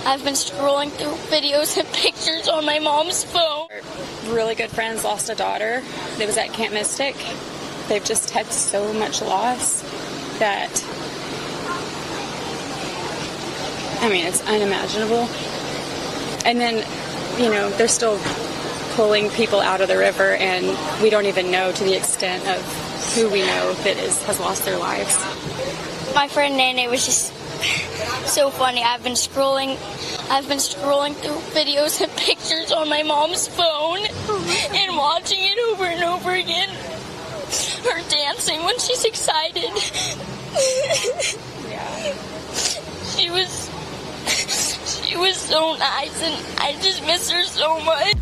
I've been scrolling through videos and pictures on my mom's phone. Really good friends lost a daughter that was at Camp Mystic. They've just had so much loss that, I mean, it's unimaginable. And then, you know, they're still pulling people out of the river, and we don't even know to the extent of who we know that has lost their lives. My friend Nene was just so funny. I've been scrolling through videos and pictures on my mom's phone and watching it over and over again. Her dancing when she's excited. Yeah. She was so nice, and I just miss her so much.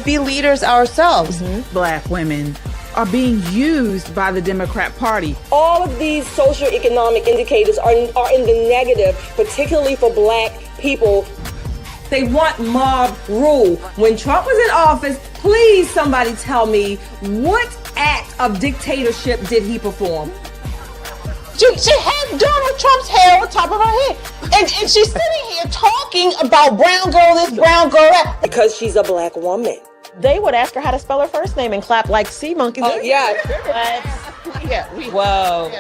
Be leaders ourselves. Black women are being used by the Democrat Party. All of these socioeconomic indicators are in the negative, particularly for black people. They want mob rule. When Trump was in office, please somebody tell me what act of dictatorship did he perform? She had Donald Trump's hair on top of her head. And she's sitting here talking about brown girl this, brown girl that. Because she's a black woman. They would ask her how to spell her first name and clap like sea monkeys. Oh, yeah. Whoa.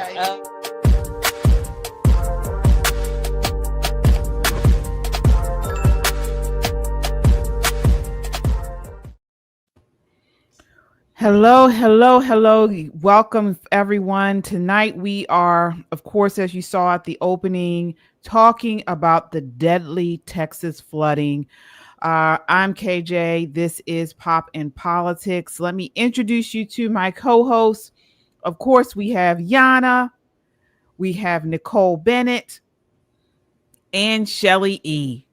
Hello. Welcome, everyone. Tonight we are, of course, as you saw at the opening, talking about the deadly Texas flooding. I'm KJ. This is Pop in Politics. Let me introduce you to my co-hosts. Of course, we have Yana, we have Nicole Bennett, and Shelly E.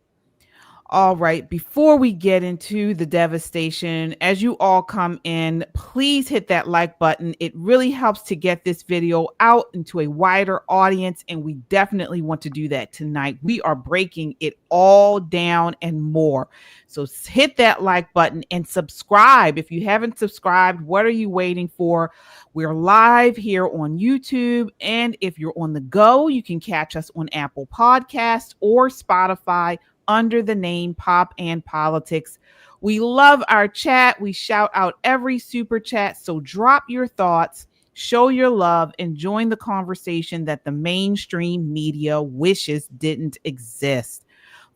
All right, before we get into the devastation, as you all come in, please hit that like button. It really helps to get this video out into a wider audience, and we definitely want to do that tonight. We are breaking it all down and more. So hit that like button and subscribe. If you haven't subscribed, what are you waiting for? We're live here on YouTube, and if you're on the go, you can catch us on Apple Podcasts or Spotify under the name Pop and Politics. We love our chat. We shout out every super chat. So drop your thoughts, show your love, and join the conversation that the mainstream media wishes didn't exist.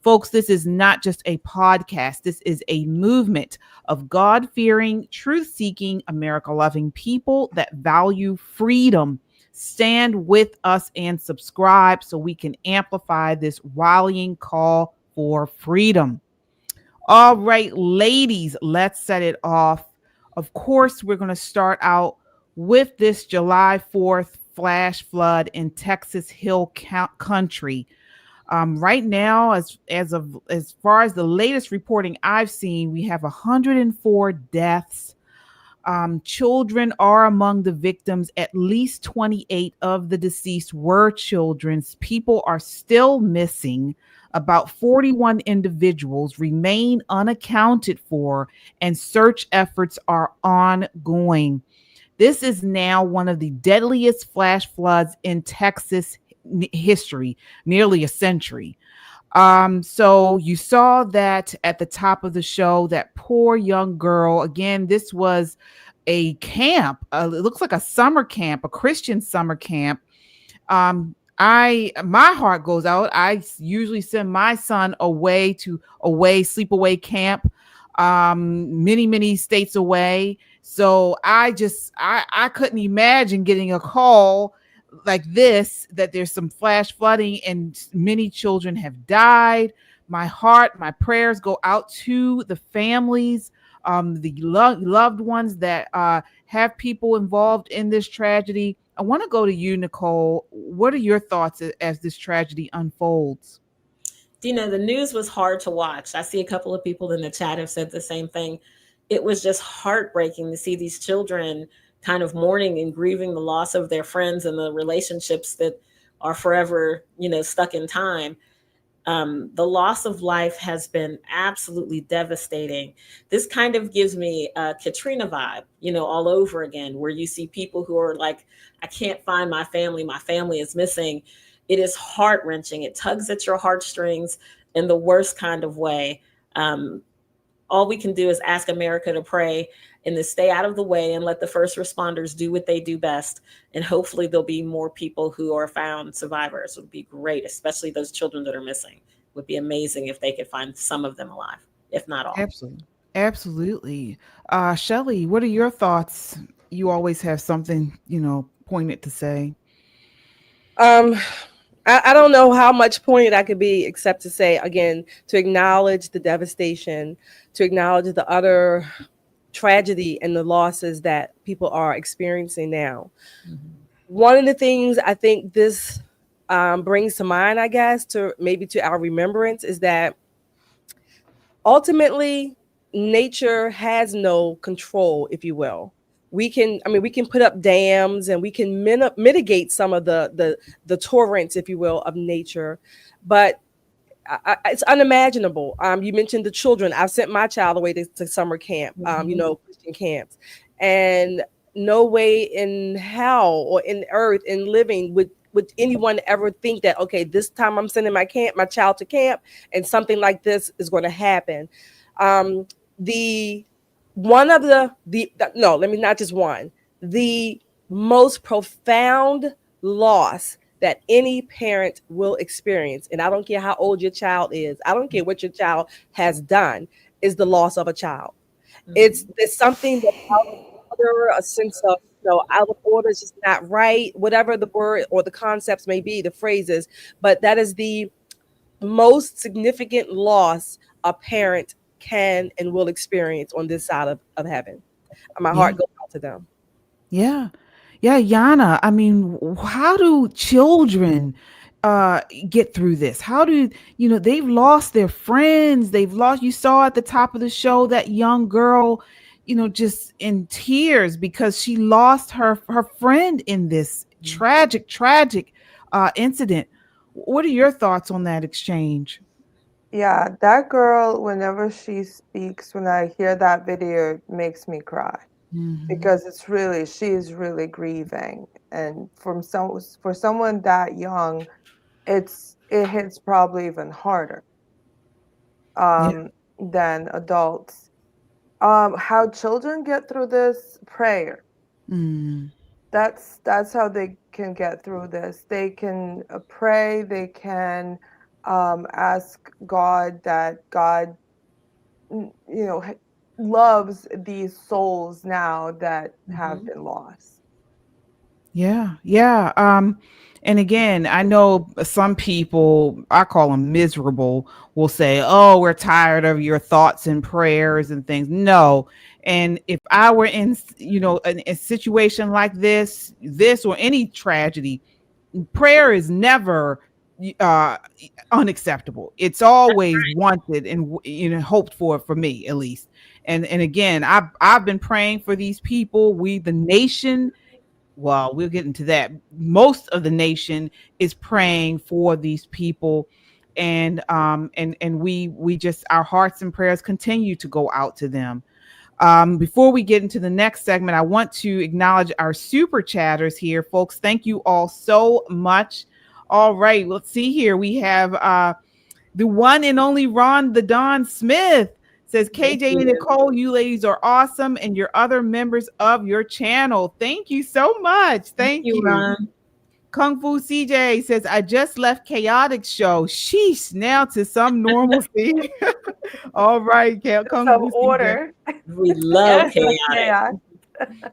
Folks, this is not just a podcast. This is a movement of God-fearing, truth-seeking, America-loving people that value freedom. Stand with us and subscribe so we can amplify this rallying call for freedom. All right, ladies, let's set it off. Of course, we're going to start out with this July 4th flash flood in Texas Hill Country. Right now, as far as the latest reporting I've seen, we have 104 deaths. Children are among the victims. At least 28 of the deceased were children. People are still missing. About 41 individuals remain unaccounted for, and search efforts are ongoing. This is now one of the deadliest flash floods in Texas history, nearly a century. So you saw that at the top of the show, that poor young girl. Again, this was a camp. It looks like a summer camp, a Christian summer camp. My heart goes out. I usually send my son away to sleepaway camp, many states away. So I couldn't imagine getting a call like this, that there's some flash flooding and many children have died. My prayers go out to the families, the loved ones that have people involved in this tragedy. I want to go to you, Nicole. What are your thoughts as this tragedy unfolds? Dina, the news was hard to watch. I see a couple of people in the chat have said the same thing. It was just heartbreaking to see these children kind of mourning and grieving the loss of their friends and the relationships that are forever, stuck in time. The loss of life has been absolutely devastating. This kind of gives me a Katrina vibe, all over again, where you see people who are like, I can't find my family is missing. It is heart-wrenching. It tugs at your heartstrings. in the worst kind of way. All we can do is ask America to pray and to stay out of the way and let the first responders do what they do best. And hopefully there'll be more people who are found survivors. It would be great, especially those children that are missing. It would be amazing if they could find some of them alive, if not all. Absolutely. Absolutely. Shelley, what are your thoughts? You always have something, pointed to say. I don't know how much pointed I could be, except to say, again, to acknowledge the devastation, to acknowledge the utter tragedy and the losses that people are experiencing now. Mm-hmm. One of the things I think this brings to mind, I guess, to our remembrance, is that ultimately nature has no control, if you will. We can put up dams and we can mitigate some of the torrents, if you will, of nature, but it's unimaginable. You mentioned the children. I've sent my child away to summer camp, Christian camps, and no way in hell or in earth in living would anyone ever think that, okay, this time I'm sending my child to camp and something like this is going to happen. The most profound loss that any parent will experience, and I don't care how old your child is, I don't care what your child has done, is the loss of a child. Mm-hmm. It's something that's out of order, a sense of, out of order is just not right, whatever the word or the concepts may be, the phrases, but that is the most significant loss a parent can and will experience on this side of heaven. My heart goes out to them. Yeah. Yana, I mean, how do children get through this? How do, they've lost their friends. You saw at the top of the show, that young girl, just in tears because she lost her friend in this tragic incident. What are your thoughts on that exchange? Yeah, that girl, whenever she speaks, when I hear that video, it makes me cry. Mm-hmm. Because she's really grieving. And for someone that young, it hits probably even harder than adults. How children get through this? Prayer. Mm. That's how they can get through this. They can pray, they can ask God that God, loves these souls now that have been lost. Yeah. And again, I know some people, I call them miserable, will say, oh, we're tired of your thoughts and prayers and things. No. And if I were in, a situation like this or any tragedy, prayer is never unacceptable. It's always wanted and hoped for me, at least. And again, I've been praying for these people. The nation, well, we'll get into that. Most of the nation is praying for these people, and we just, our hearts and prayers continue to go out to them. Before we get into the next segment, I want to acknowledge our super chatters here, folks. Thank you all so much. All right, let's see here. We have the one and only Ron the Don Smith. Says, KJ and Nicole, you ladies are awesome, and your other members of your channel. Thank you so much. Thank you, Ron. Kung Fu CJ says, I just left Chaotic show. Sheesh, now to some normalcy. All right, Kung Fu order. CJ. We love Chaotic.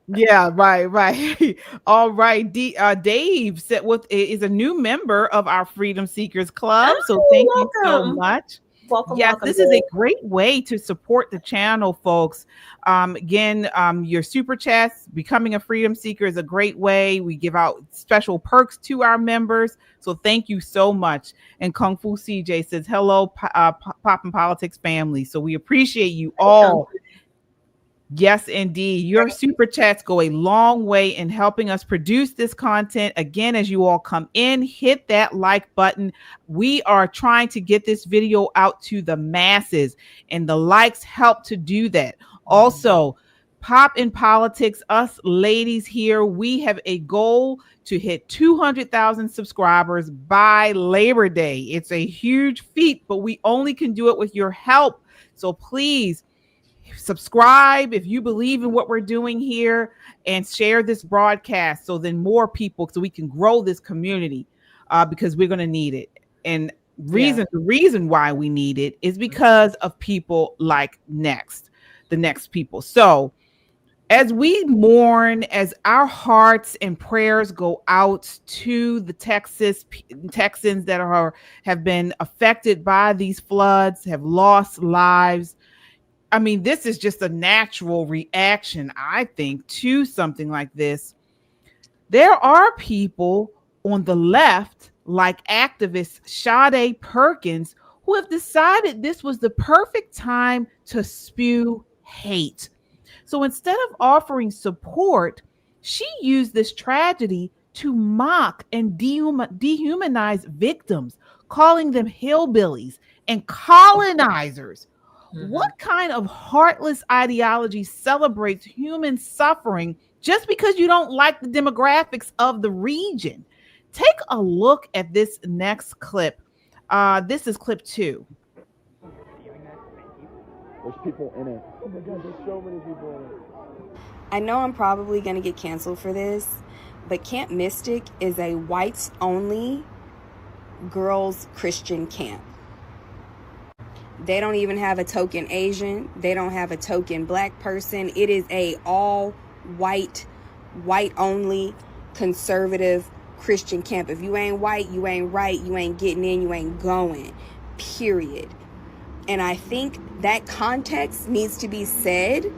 Yeah, right. All right. Dave is a new member of our Freedom Seekers Club. So thank you so much. Welcome, this is a great way to support the channel, folks. Again, your super chats, becoming a freedom seeker is a great way. We give out special perks to our members. So thank you so much. And Kung Fu CJ says, hello, Pop and Politics family. So we appreciate you all. Yes, indeed. Your super chats go a long way in helping us produce this content. Again, as you all come in, hit that like button. We are trying to get this video out to the masses, and the likes help to do that. Also, Pop in Politics, us ladies here, we have a goal to hit 200,000 subscribers by Labor Day. It's a huge feat, but we only can do it with your help. So please subscribe if you believe in what we're doing here, and share this broadcast so then more people, so we can grow this community, because we're going to need it. And the reason why we need it is because of people like the next people. So as we mourn, as our hearts and prayers go out to the Texans that have been affected by these floods, have lost lives. I mean, this is just a natural reaction, I think, to something like this. There are people on the left, like activist Sade Perkins, who have decided this was the perfect time to spew hate. So instead of offering support, she used this tragedy to mock and dehumanize victims, calling them hillbillies and colonizers. Mm-hmm. What kind of heartless ideology celebrates human suffering just because you don't like the demographics of the region? Take a look at this next clip. This is clip 2. There's people in it. Oh my God, there's so many people in it. I know I'm probably going to get canceled for this, but Camp Mystic is a whites-only girls' Christian camp. They don't even have a token Asian. They don't have a token black person. It is a all-white, white-only, conservative Christian camp. If you ain't white, you ain't right, you ain't getting in, you ain't going, period. And I think that context needs to be said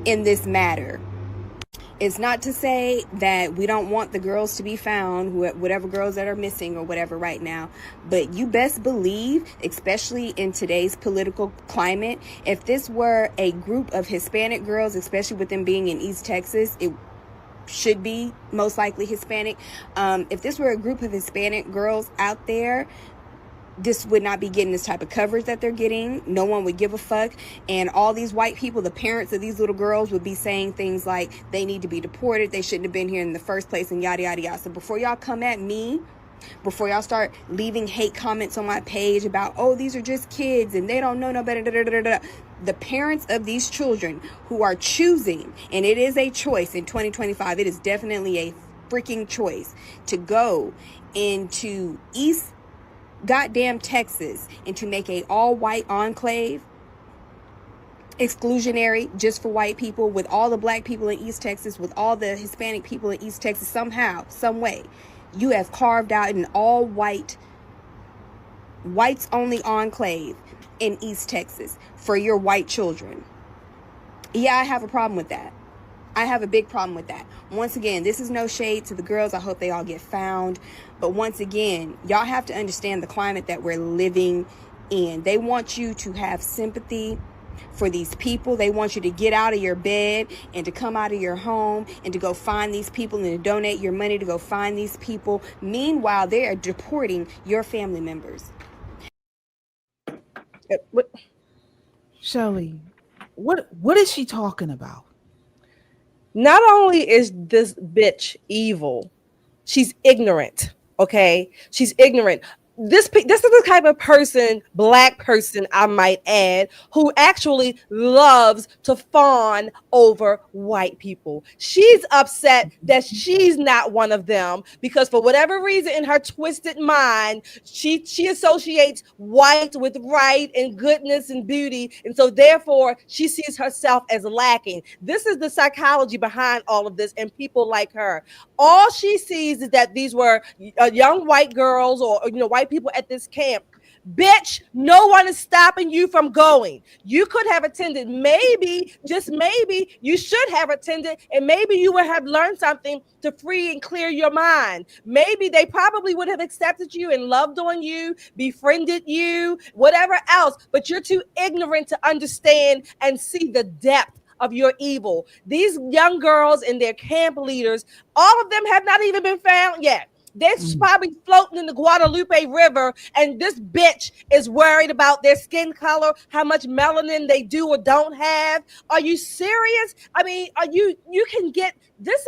in this matter. It's not to say that we don't want the girls to be found, whatever girls that are missing or whatever right now, but you best believe, especially in today's political climate, if this were a group of Hispanic girls, especially with them being in East Texas, it should be most likely Hispanic. If this were a group of Hispanic girls out there, this would not be getting this type of coverage that they're getting. No one would give a fuck. And all these white people, the parents of these little girls, would be saying things like they need to be deported, they shouldn't have been here in the first place, and yada, yada, yada. So before y'all come at me, before y'all start leaving hate comments on my page about, oh, these are just kids and they don't know no better, the parents of these children who are choosing, and it is a choice in 2025, it is definitely a freaking choice to go into East goddamn Texas and to make a all-white enclave, exclusionary just for white people, with all the black people in East Texas, with all the Hispanic people in East Texas. Somehow, some way, you have carved out an all-white, whites-only enclave in East Texas for your white children. Yeah, I have a problem with that. I have a big problem with that. Once again, this is no shade to the girls. I hope they all get found. But once again, y'all have to understand the climate that we're living in. They want you to have sympathy for these people. They want you to get out of your bed and to come out of your home and to go find these people and to donate your money to go find these people. Meanwhile, they are deporting your family members. Shelly, what is she talking about? Not only is this bitch evil, she's ignorant. Okay, she's ignorant. This is the type of person, black person, I might add, who actually loves to fawn over white people. She's upset that she's not one of them because for whatever reason in her twisted mind, she associates white with right and goodness and beauty. And so therefore she sees herself as lacking. This is the psychology behind all of this and people like her. All she sees is that these were young white girls or white people at this camp. Bitch, no one is stopping you from going. You could have attended. Maybe, just maybe, you should have attended, and maybe you would have learned something to free and clear your mind. Maybe they probably would have accepted you and loved on you, befriended you, whatever else, but you're too ignorant to understand and see the depth of your evil. These young girls and their camp leaders, all of them have not even been found yet. They're probably floating in the Guadalupe River, and this bitch is worried about their skin color, how much melanin they do or don't have. Are you serious? I mean, you can get this.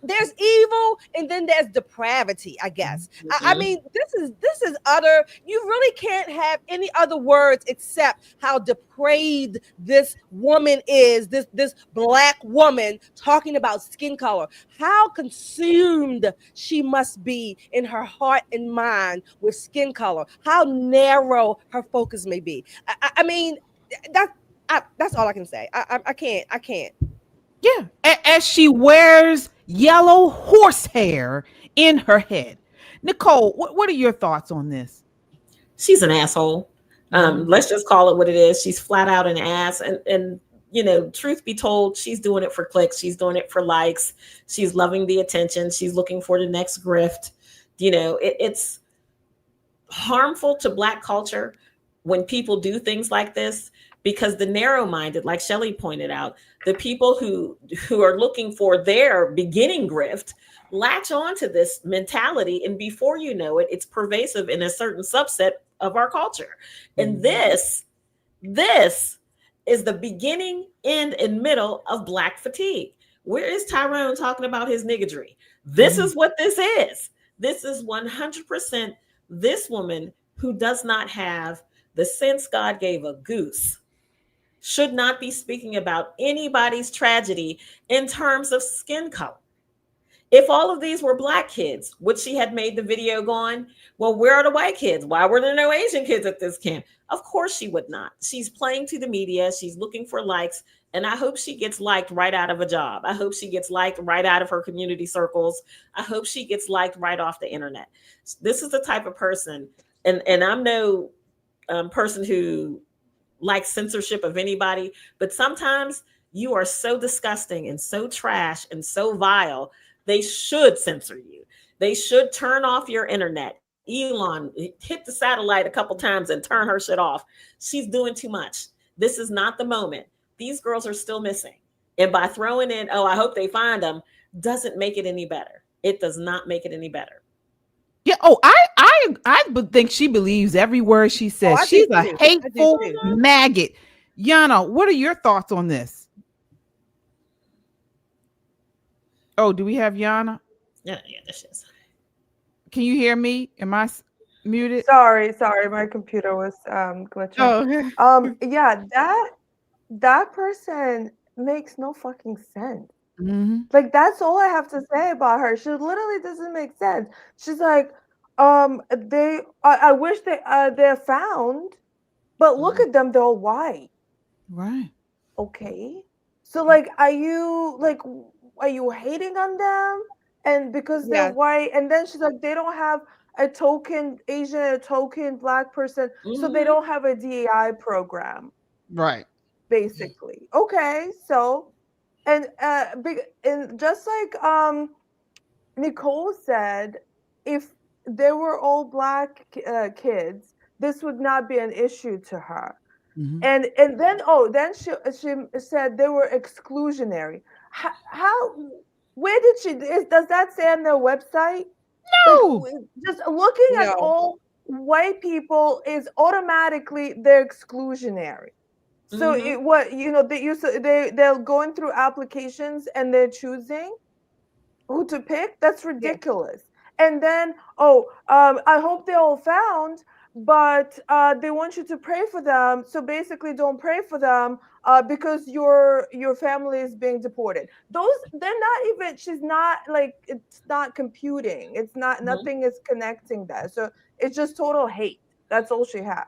There's evil, and then there's depravity, I guess. I mean, this is utter. You really can't have any other words except how depraved this woman is. This black woman talking about skin color. How consumed she must be in her heart and mind with skin color. How narrow her focus may be. I mean, that's all I can say. I can't. Yeah, as she wears yellow horsehair in her head. Nicole, what are your thoughts on this? She's an asshole. Let's just call it what it is. She's flat out an ass. And you know, truth be told, she's doing it for clicks. She's doing it for likes. She's loving the attention. She's looking for the next grift. You know, it's harmful to Black culture when people do things like this, because the narrow-minded, like Shelley pointed out, the people who are looking for their beginning grift latch onto this mentality, and before you know it, it's pervasive in a certain subset of our culture. And this is the beginning, end, and middle of Black fatigue. Where is Tyrone talking about his niggadry? This is what this is. This is 100% this woman who does not have the sense God gave a goose should not be speaking about anybody's tragedy in terms of skin color. If all of these were Black kids, would she had made the video going, well, where are the white kids? Why were there no Asian kids at this camp? Of course she would not. She's playing to the media. She's looking for likes. And I hope she gets liked right out of a job. I hope she gets liked right out of her community circles. I hope she gets liked right off the internet. This is the type of person, and I'm no person who likes censorship of anybody, but sometimes you are so disgusting and so trash and so vile, they should censor you. They should turn off your internet. Elon hit the satellite a couple times and turn her shit off. She's doing too much. This is not the moment. These girls are still missing. And by throwing in, oh, I hope they find them, doesn't make it any better. It does not make it any better. Yeah. Oh, I think she believes every word she says. She's a hateful maggot. Yana, what are your thoughts on this? Oh, do we have Yana? Yeah, there she is. Can you hear me? Am I muted? Sorry, my computer was glitching. Oh. Yeah, that person makes no fucking sense. Mm-hmm. Like, that's all I have to say about her. She literally doesn't make sense. She's like, I wish they're found, but look at them, they're all white. Right. Okay. So like, are you hating on them? And because they're white, and then she's like, they don't have a token Asian, a token Black person, so they don't have a DEI program. Right. Basically. Okay. So, and just like Nicole said, if they were all Black kids, this would not be an issue to her. Mm-hmm. And then she said they were exclusionary. How where did she? Does that say on their website? No. Like, just looking at all white people is automatically they're exclusionary. So they're going through applications and they're choosing who to pick. That's ridiculous. Yeah. And then I hope they're all found, but they want you to pray for them. So basically, don't pray for them because your family is being deported. They're not even. She's not like, it's not computing. It's not. Nothing is connecting that. So it's just total hate. That's all she has.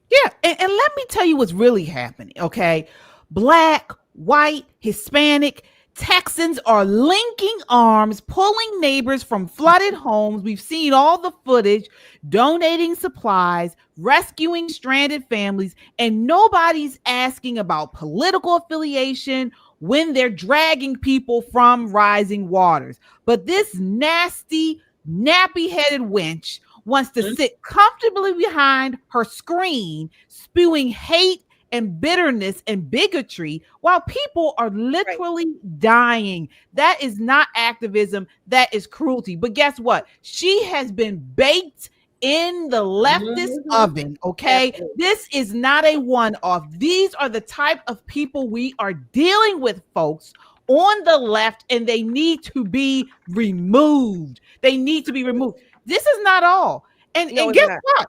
Yeah, and let me tell you what's really happening, okay? Black, white, Hispanic, Texans are linking arms, pulling neighbors from flooded homes. We've seen all the footage, donating supplies, rescuing stranded families, and nobody's asking about political affiliation when they're dragging people from rising waters. But this nasty, nappy-headed wench wants to sit comfortably behind her screen, spewing hate and bitterness and bigotry while people are literally dying. That is not activism. That is cruelty. But guess what? She has been baked in the leftist oven. Okay. Absolutely. This is not a one-off. These are the type of people we are dealing with, folks, on the left, and they need to be removed. They need to be removed. This is not all. And guess what?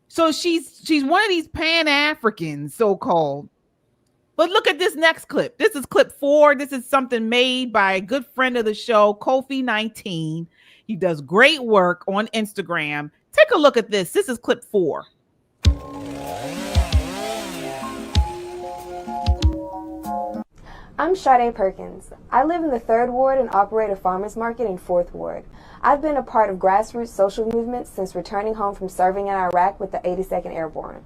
So she's one of these Pan-Africans, so-called. But look at this next clip. This is clip 4. This is something made by a good friend of the show, Kofi19. He does great work on Instagram. Take a look at this. This is clip 4. I'm Sade Perkins. I live in the 3rd Ward and operate a farmer's market in 4th Ward. I've been a part of grassroots social movements since returning home from serving in Iraq with the 82nd Airborne.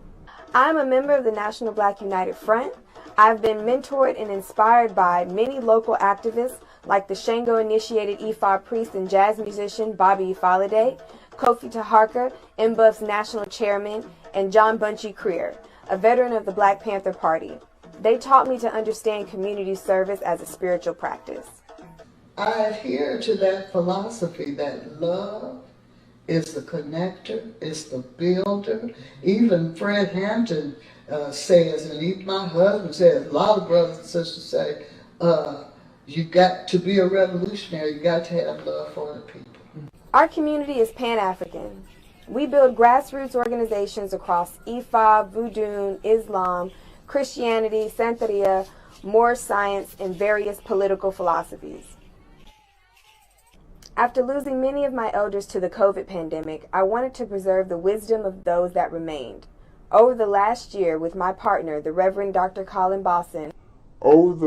I'm a member of the National Black United Front. I've been mentored and inspired by many local activists like the Shango-initiated Ifa priest and jazz musician Bobby Ifalade, Kofi Taharka, MBUF's national chairman, and John Bunchy Creer, a veteran of the Black Panther Party. They taught me to understand community service as a spiritual practice. I adhere to that philosophy that love is the connector, is the builder. Even Fred Hampton says, and even my husband says, a lot of brothers and sisters say, you got to be a revolutionary, you got to have love for the people. Our community is Pan-African. We build grassroots organizations across Ifa, Voodoo, Islam, Christianity, Santeria, Moorish science, and various political philosophies. After losing many of my elders to the COVID pandemic, I wanted to preserve the wisdom of those that remained. Over the last year, with my partner, the Reverend Dr. Colin Bosson, of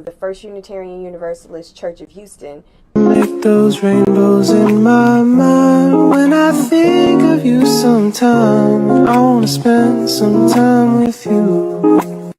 the First Unitarian Universalist Church of Houston, Like those rainbows in my mind. When I think of you sometime, I want to spend some time with you.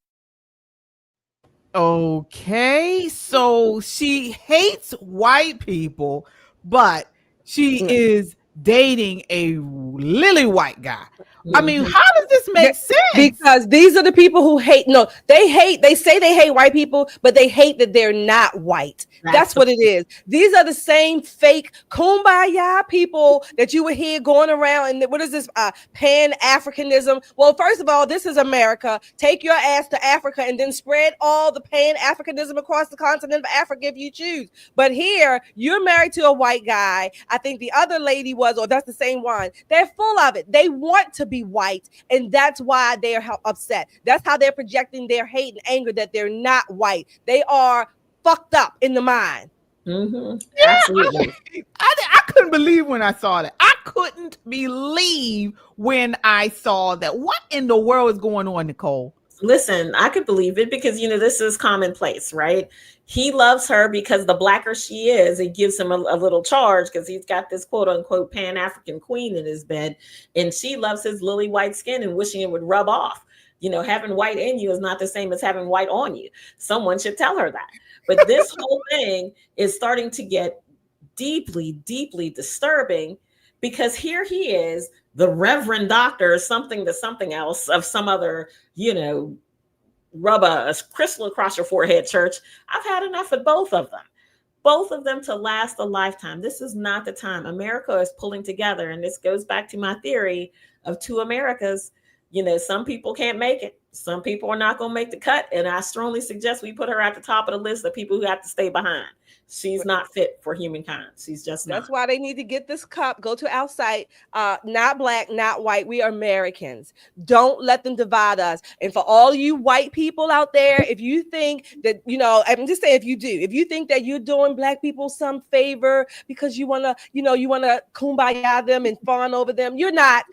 Okay, so she hates white people, but she is dating a lily white guy. I mean, how does this make sense? Because these are the people who hate. No, they say they hate white people, but they hate that they're not white. That's what it is. These are the same fake kumbaya people that you would hear going around. And what is this Pan-Africanism? Well, first of all, this is America. Take your ass to Africa and then spread all the Pan-Africanism across the continent of Africa if you choose. But here, you're married to a white guy. I think the other lady was, or that's the same one. They're full of it. They want to be white, and that's why they're upset. That's how they're projecting their hate and anger, that they're not white. They are fucked up in the mind. Yeah, absolutely. I couldn't believe when I saw that. I couldn't believe when I saw that. What in the world is going on, Nicole? Listen, I could believe it because, this is commonplace, right? He loves her because the blacker she is, it gives him a little charge because he's got this quote unquote Pan-African queen in his bed. And she loves his lily white skin and wishing it would rub off. Having white in you is not the same as having white on you. Someone should tell her that. But this whole thing is starting to get deeply, deeply disturbing because here he is, the Reverend Doctor, something to something else of some other, rub a crystal across your forehead church. I've had enough of both of them to last a lifetime. This is not the time. America is pulling together. And this goes back to my theory of two Americas. Some people can't make it. Some people are not going to make the cut. And I strongly suggest we put her at the top of the list of people who have to stay behind. She's not fit for humankind. She's just not. That's why they need to get this cup, go to our site, not black, not white. We are Americans. Don't let them divide us. And for all you white people out there, if you think that, I'm just saying, if you think that you're doing black people some favor because you want to kumbaya them and fawn over them, you're not.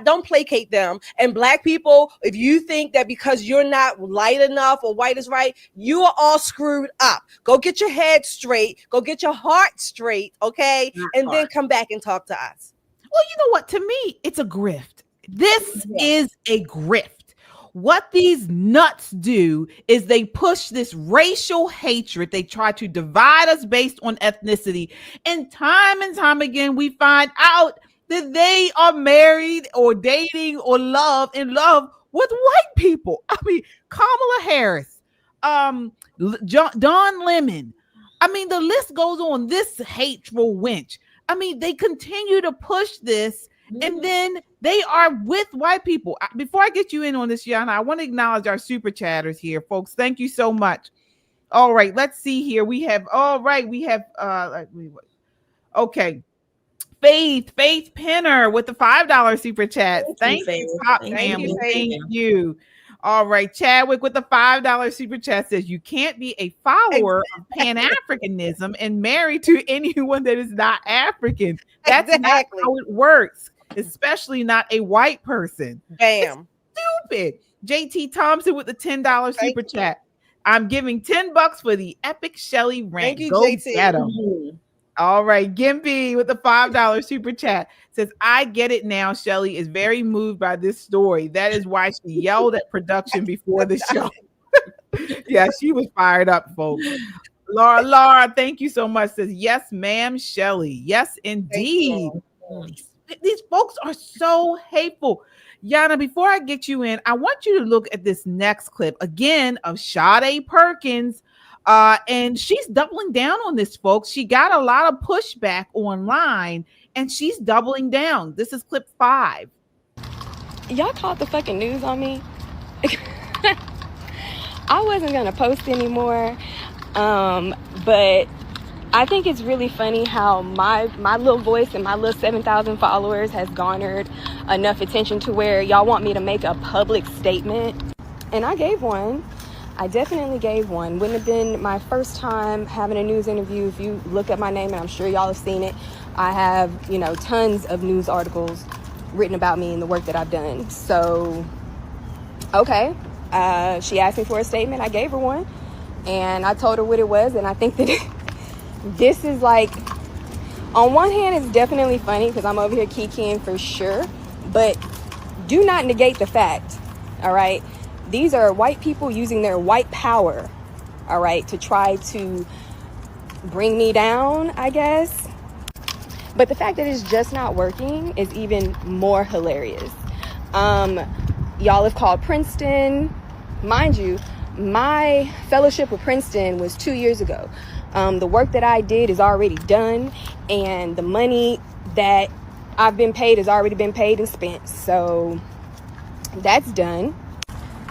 Don't placate them. And black people, if you think that because you're not light enough or white is right, you are all screwed up. Go get your head straight. Go get your heart straight, okay? Then come back and talk to us. Well, you know what? To me, it's a grift. This is a grift. What these nuts do is they push this racial hatred. They try to divide us based on ethnicity. And time again, we find out that they are married or dating or in love with white people. I mean, Kamala Harris, Don Lemon. I mean, the list goes on. This hateful wench. I mean, they continue to push this, and then they are with white people. Before I get you in on this, Yana, I want to acknowledge our super chatters here, folks. Thank you so much. All right, let's see here. We have okay. Faith Penner with the $5 super chat. Thank you, Pop Family. Thank you. All right, Chadwick with the $5 super chat says you can't be a follower of Pan-Africanism and married to anyone that is not African. That's not how it works, especially not a white person. Bam. It's stupid. JT Thompson with the $10 super chat. I'm giving $10 for the epic Shelly rant. Thank you, Go JT. get 'em. All right, Gimpy with the $5 super chat says, I get it now. Shelly is very moved by this story. That is why she yelled at production before the show. Yeah, she was fired up, folks. Laura, thank you so much. Says, yes, ma'am, Shelly. Yes, indeed. These folks are so hateful. Yana, before I get you in, I want you to look at this next clip again of Sade Perkins. And she's doubling down on this, folks. She got a lot of pushback online, and she's doubling down. This is clip 5. Y'all called the fucking news on me. I wasn't gonna post anymore, but I think it's really funny how my little voice and my little 7,000 followers has garnered enough attention to where y'all want me to make a public statement, and I gave one. I definitely gave one. Wouldn't have been my first time having a news interview. If you look at my name, and I'm sure y'all have seen it, I have, tons of news articles written about me and the work that I've done. So, okay. She asked me for a statement. I gave her one, and I told her what it was. And I think that this is like, on one hand, it's definitely funny because I'm over here kikiing for sure, but do not negate the fact, all right? These are white people using their white power, all right, to try to bring me down, I guess. But the fact that it's just not working is even more hilarious. Y'all have called Princeton. Mind you, my fellowship with Princeton was 2 years ago. The work that I did is already done, and the money that I've been paid has already been paid and spent. So that's done.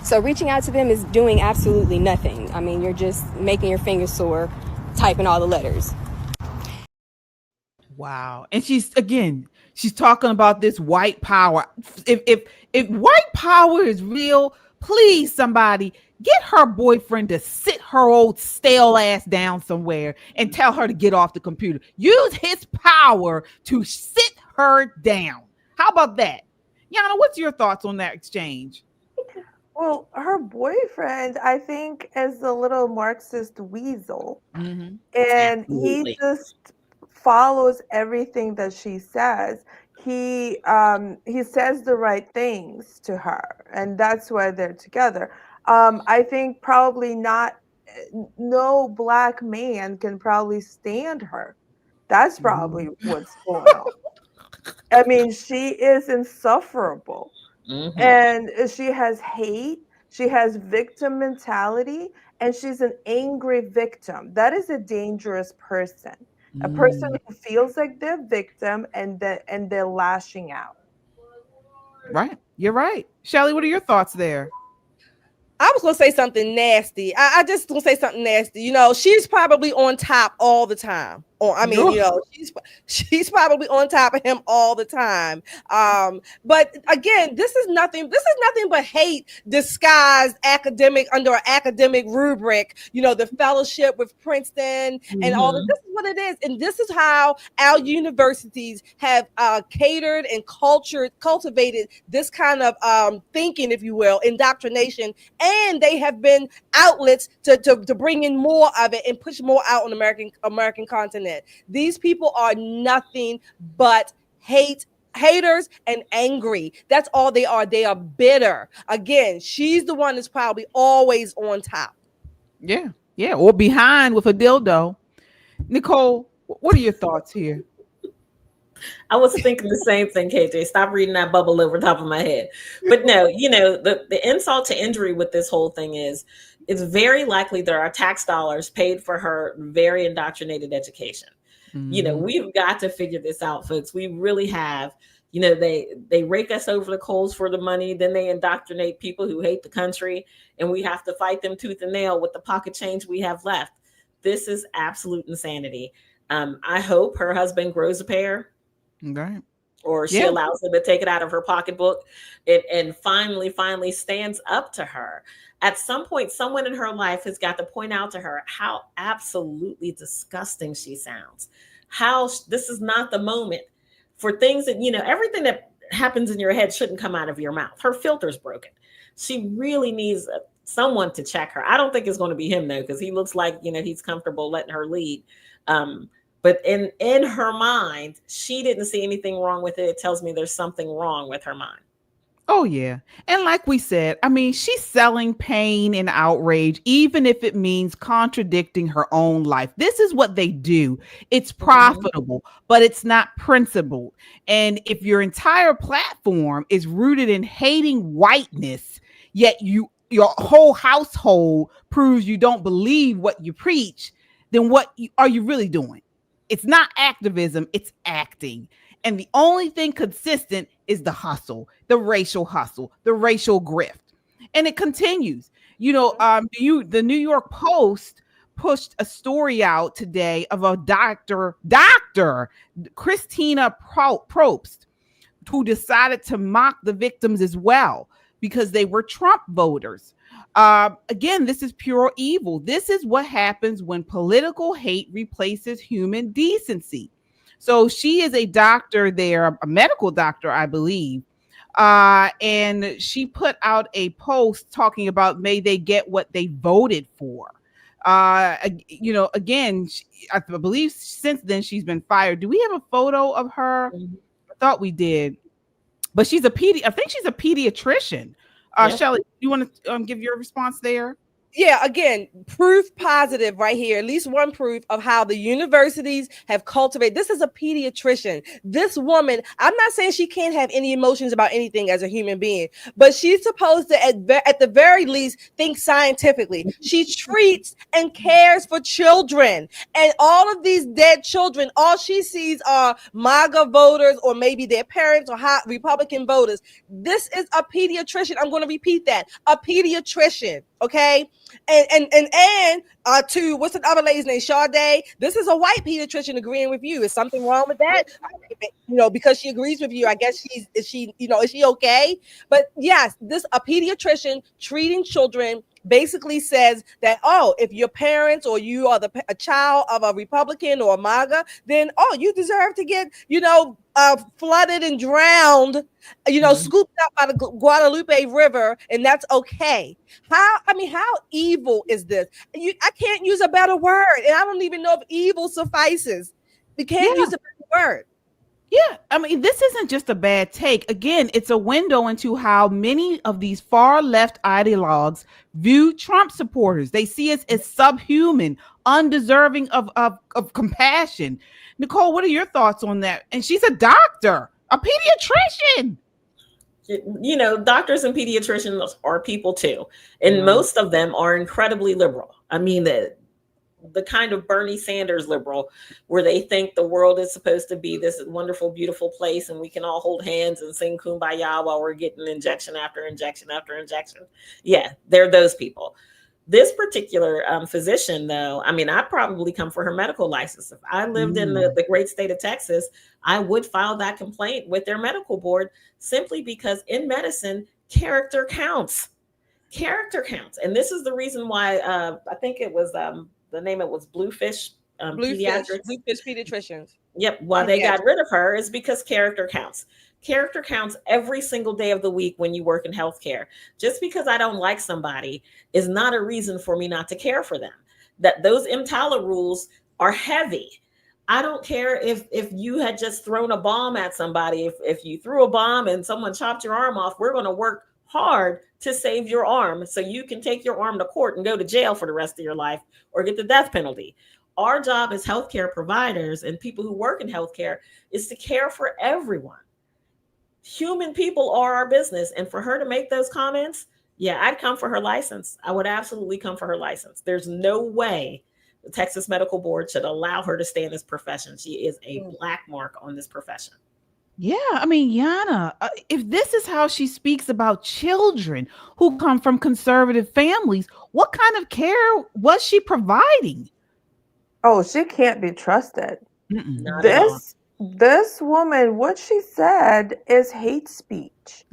So reaching out to them is doing absolutely nothing. I mean, you're just making your fingers sore, typing all the letters. Wow. And she's talking about this white power. If white power is real, please, somebody get her boyfriend to sit her old stale ass down somewhere and tell her to get off the computer. Use his power to sit her down. How about that? Yana, what's your thoughts on that exchange? Well, her boyfriend, I think, is a little Marxist weasel. Mm-hmm. And Absolutely. He just follows everything that she says. He says the right things to her, and that's why they're together. I think probably no black man can probably stand her. That's probably what's going on. I mean, she is insufferable. Mm-hmm. And she has hate, she has victim mentality, and she's an angry victim. That is a dangerous person. A person who feels like they're victim and they're lashing out. Right. You're right. Shelly, what are your thoughts there? I was going to say something nasty. I just going to say something nasty. She's probably on top all the time. She's probably on top of him all the time. But again, this is nothing but hate disguised under an academic rubric. The fellowship with Princeton and all of this is what it is. And this is how our universities have catered and cultivated this kind of thinking, if you will, indoctrination. And they have been outlets to bring in more of it and push more out on American continent. These people are nothing but haters and angry. That's all they are. They are bitter. Again, she's the one that's probably always on top. Yeah. Or behind with a dildo. Nicole, what are your thoughts here? I was thinking the same thing, KJ. Stop reading that bubble over top of my head. But no, the insult to injury with this whole thing is it's very likely there are tax dollars paid for her very indoctrinated education. Mm-hmm. We've got to figure this out, folks. We really have. They rake us over the coals for the money, then they indoctrinate people who hate the country, and we have to fight them tooth and nail with the pocket change we have left. This is absolute insanity. I hope her husband grows a pair. Right. Or she allows him to take it out of her pocketbook and finally stands up to her. At some point, someone in her life has got to point out to her how absolutely disgusting she sounds. How this is not the moment for things that, everything that happens in your head shouldn't come out of your mouth. Her filter's broken. She really needs someone to check her. I don't think it's going to be him, though, because he looks like, he's comfortable letting her lead. But in her mind, she didn't see anything wrong with it. It tells me there's something wrong with her mind. Oh, yeah. And like we said, she's selling pain and outrage, even if it means contradicting her own life. This is what they do. It's profitable, but it's not principled. And if your entire platform is rooted in hating whiteness, yet your whole household proves you don't believe what you preach, then what are you really doing? It's not activism, it's acting. And the only thing consistent is the hustle, the racial hustle, the racial grift. And it continues. The New York Post pushed a story out today of a Dr. Christina Probst, who decided to mock the victims as well because they were Trump voters. Again, this is pure evil. This is what happens when political hate replaces human decency. So she is a doctor there, a medical doctor, I believe. And she put out a post talking about may they get what they voted for. Again, I believe since then she's been fired. Do we have a photo of her? I thought we did. But I think she's a pediatrician. Shelly, you want to give your response there? Yeah, again, proof positive right here, at least one proof of how the universities have cultivated. This is a pediatrician. This woman, I'm not saying she can't have any emotions about anything as a human being, but she's supposed to, at the very least, think scientifically. She treats and cares for children. And all of these dead children, all she sees are MAGA voters or maybe their parents or hot Republican voters. This is a pediatrician. I'm going to repeat that. A pediatrician. Okay. And to what's the other lady's name? Sade. This is a white pediatrician agreeing with you. Is something wrong with that? Because she agrees with you, I guess is she okay? But yes, a pediatrician treating children basically says that, if your parents or you are a child of a Republican or a MAGA, then you deserve to get flooded and drowned, scooped up by the Guadalupe River, and that's okay. How evil is this? I can't use a better word, and I don't even know if evil suffices. We can't use a better word. Yeah, this isn't just a bad take. Again, it's a window into how many of these far left ideologues view Trump supporters. They see us as subhuman, undeserving of compassion. Nicole, what are your thoughts on that? And she's a doctor, a pediatrician. Doctors and pediatricians are people too. And most of them are incredibly liberal. The kind of Bernie Sanders liberal where they think the world is supposed to be this wonderful, beautiful place and we can all hold hands and sing Kumbaya while we're getting injection after injection after injection. Yeah, they're those people. This particular physician, though, I probably come for her medical license. If I lived in the great state of Texas, I would file that complaint with their medical board simply because in medicine, character counts. Character counts. And this is the reason why I think it was the name it was Bluefish Pediatricians. Yep. Why they got rid of her is because character counts. Character counts every single day of the week when you work in healthcare. Just because I don't like somebody is not a reason for me not to care for them. That those EMTALA rules are heavy. I don't care if you had just thrown a bomb at somebody. If you threw a bomb and someone chopped your arm off, we're going to work hard to save your arm so you can take your arm to court and go to jail for the rest of your life or get the death penalty. Our job as healthcare providers and people who work in healthcare is to care for everyone. Human people are our business. And for her to make those comments, yeah, I'd come for her license. I would absolutely come for her license. There's no way the Texas Medical Board should allow her to stay in this profession. She is a black mark on this profession. Yeah, I mean, Yana, if this is how she speaks about children who come from conservative families, what kind of care was she providing? Oh, she can't be trusted. Not at all. This woman, what she said is hate speech.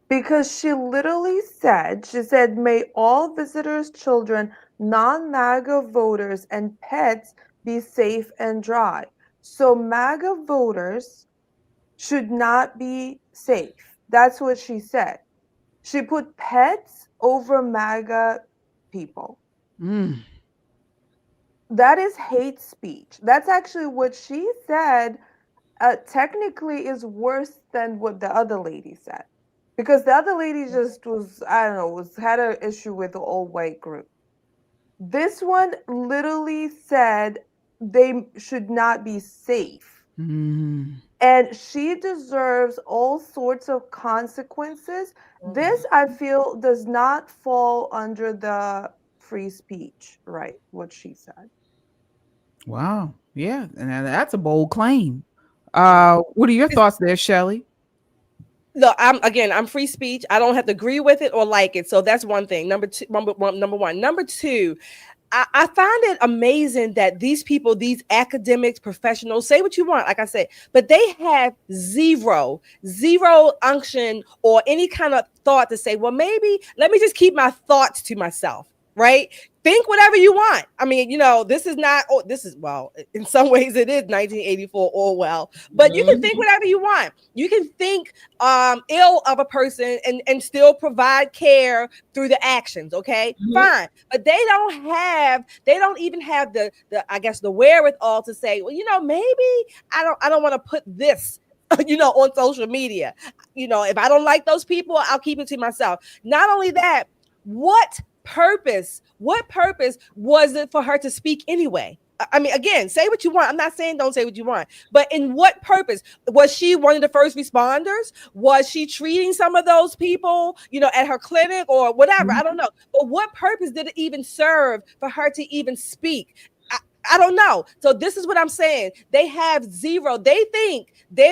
Because she literally said, may all visitors' children, non-MAGA voters, and pets be safe and dry. So MAGA voters should not be safe. That's what she said. She put pets over MAGA people. That is hate speech. That's actually what she said. Technically is worse than what the other lady said. Because the other lady just was, I don't know, had an issue with the all white group. This one literally said they should not be safe. And she deserves all sorts of consequences. This, I feel, does not fall under the free speech, right? What she said. Wow. Yeah. And that's a bold claim. What are your thoughts there, Shelley? No, I'm free speech. I don't have to agree with it or like it. So that's one thing. Number one. Number two, I find it amazing that these people, these academics, professionals, say what you want, like I said, but they have zero unction or any kind of thought to say, well, maybe let me just keep my thoughts to myself, right? Think whatever you want. I mean, this is not, well, in some ways it is 1984 Orwell, but you can think whatever you want. You can think ill of a person and still provide care through the actions. Okay, fine. But they don't even have the I guess the wherewithal to say, well, maybe I don't want to put this on social media. If I don't like those people, I'll keep it to myself. Not only that, what purpose was it for her to speak anyway? I mean, again, say what you want. I'm not saying don't say what you want, but in what purpose? Was she one of the first responders? Was she treating some of those people, at her clinic or whatever? I don't know. But what purpose did it even serve for her to even speak? I don't know. So this is what I'm saying. They have zero. They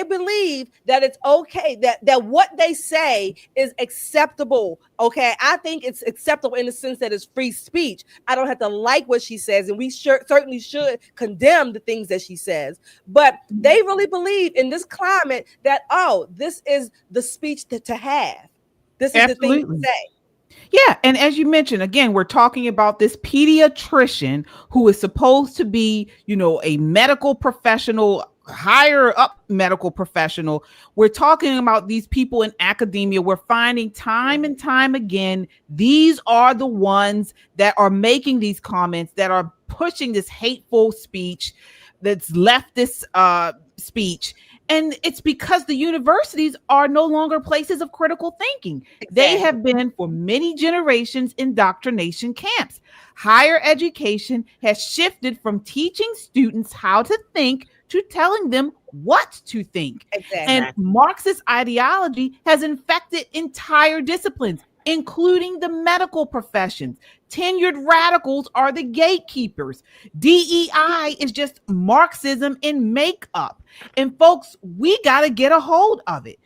believe that it's okay, that what they say is acceptable. Okay. I think it's acceptable in the sense that it's free speech. I don't have to like what she says, and we certainly should condemn the things that she says. But they really believe in this climate that, this is the speech to have. This is Absolutely. The thing to say. Yeah. And as you mentioned, again, we're talking about this pediatrician who is supposed to be, a medical professional, higher up medical professional. We're talking about these people in academia. We're finding time and time again, these are the ones that are making these comments, that are pushing this hateful speech, that's leftist speech. And it's because the universities are no longer places of critical thinking. Exactly. They have been for many generations indoctrination camps. Higher education has shifted from teaching students how to think to telling them what to think. Exactly. And Marxist ideology has infected entire disciplines, including the medical professions. Tenured radicals are the gatekeepers. DEI is just Marxism in makeup. And folks, we got to get a hold of it.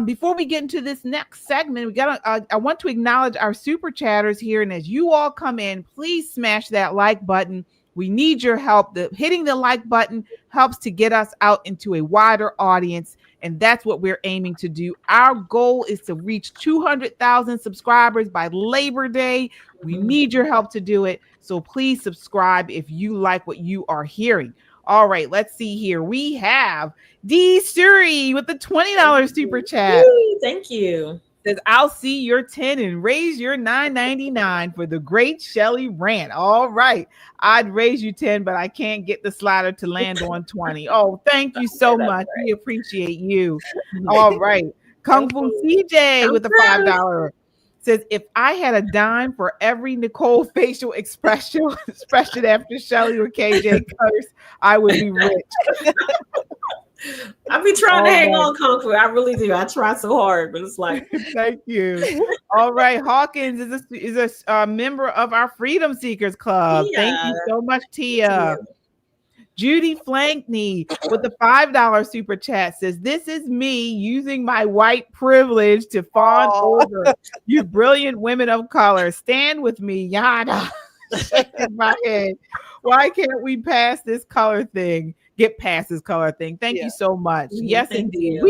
Before we get into this next segment, I want to acknowledge our super chatters here. And as you all come in, please smash that like button. We need your help. Hitting the like button helps to get us out into a wider audience. And that's what we're aiming to do. Our goal is to reach 200,000 subscribers by Labor Day. We need your help to do it. So please subscribe if you like what you are hearing. All right, let's see here. We have D Suri with the $20 super chat. Thank you. Says, I'll see your 10 and raise your $9.99 for the great Shelley rant. All right. I'd raise you 10, but I can't get the slider to land on 20. Oh, thank you so much. Right. We appreciate you. All right. Kung Fu CJ with the $5. says, if I had a dime for every Nicole facial expression after Shelly or KJ curse, I would be rich. I be trying to hang on, Conquer. I really do. I try so hard, but it's like, thank you. All right, Hawkins is a member of our Freedom Seekers Club. Tia. Thank you so much, Tia. Judy Flankney with the $5 super chat says, this is me using my white privilege to fawn over you brilliant women of color. Stand with me, Yana. Shaking my head. Why can't we pass this color thing? Get past this color thing. Thank you so much. Yes, indeed.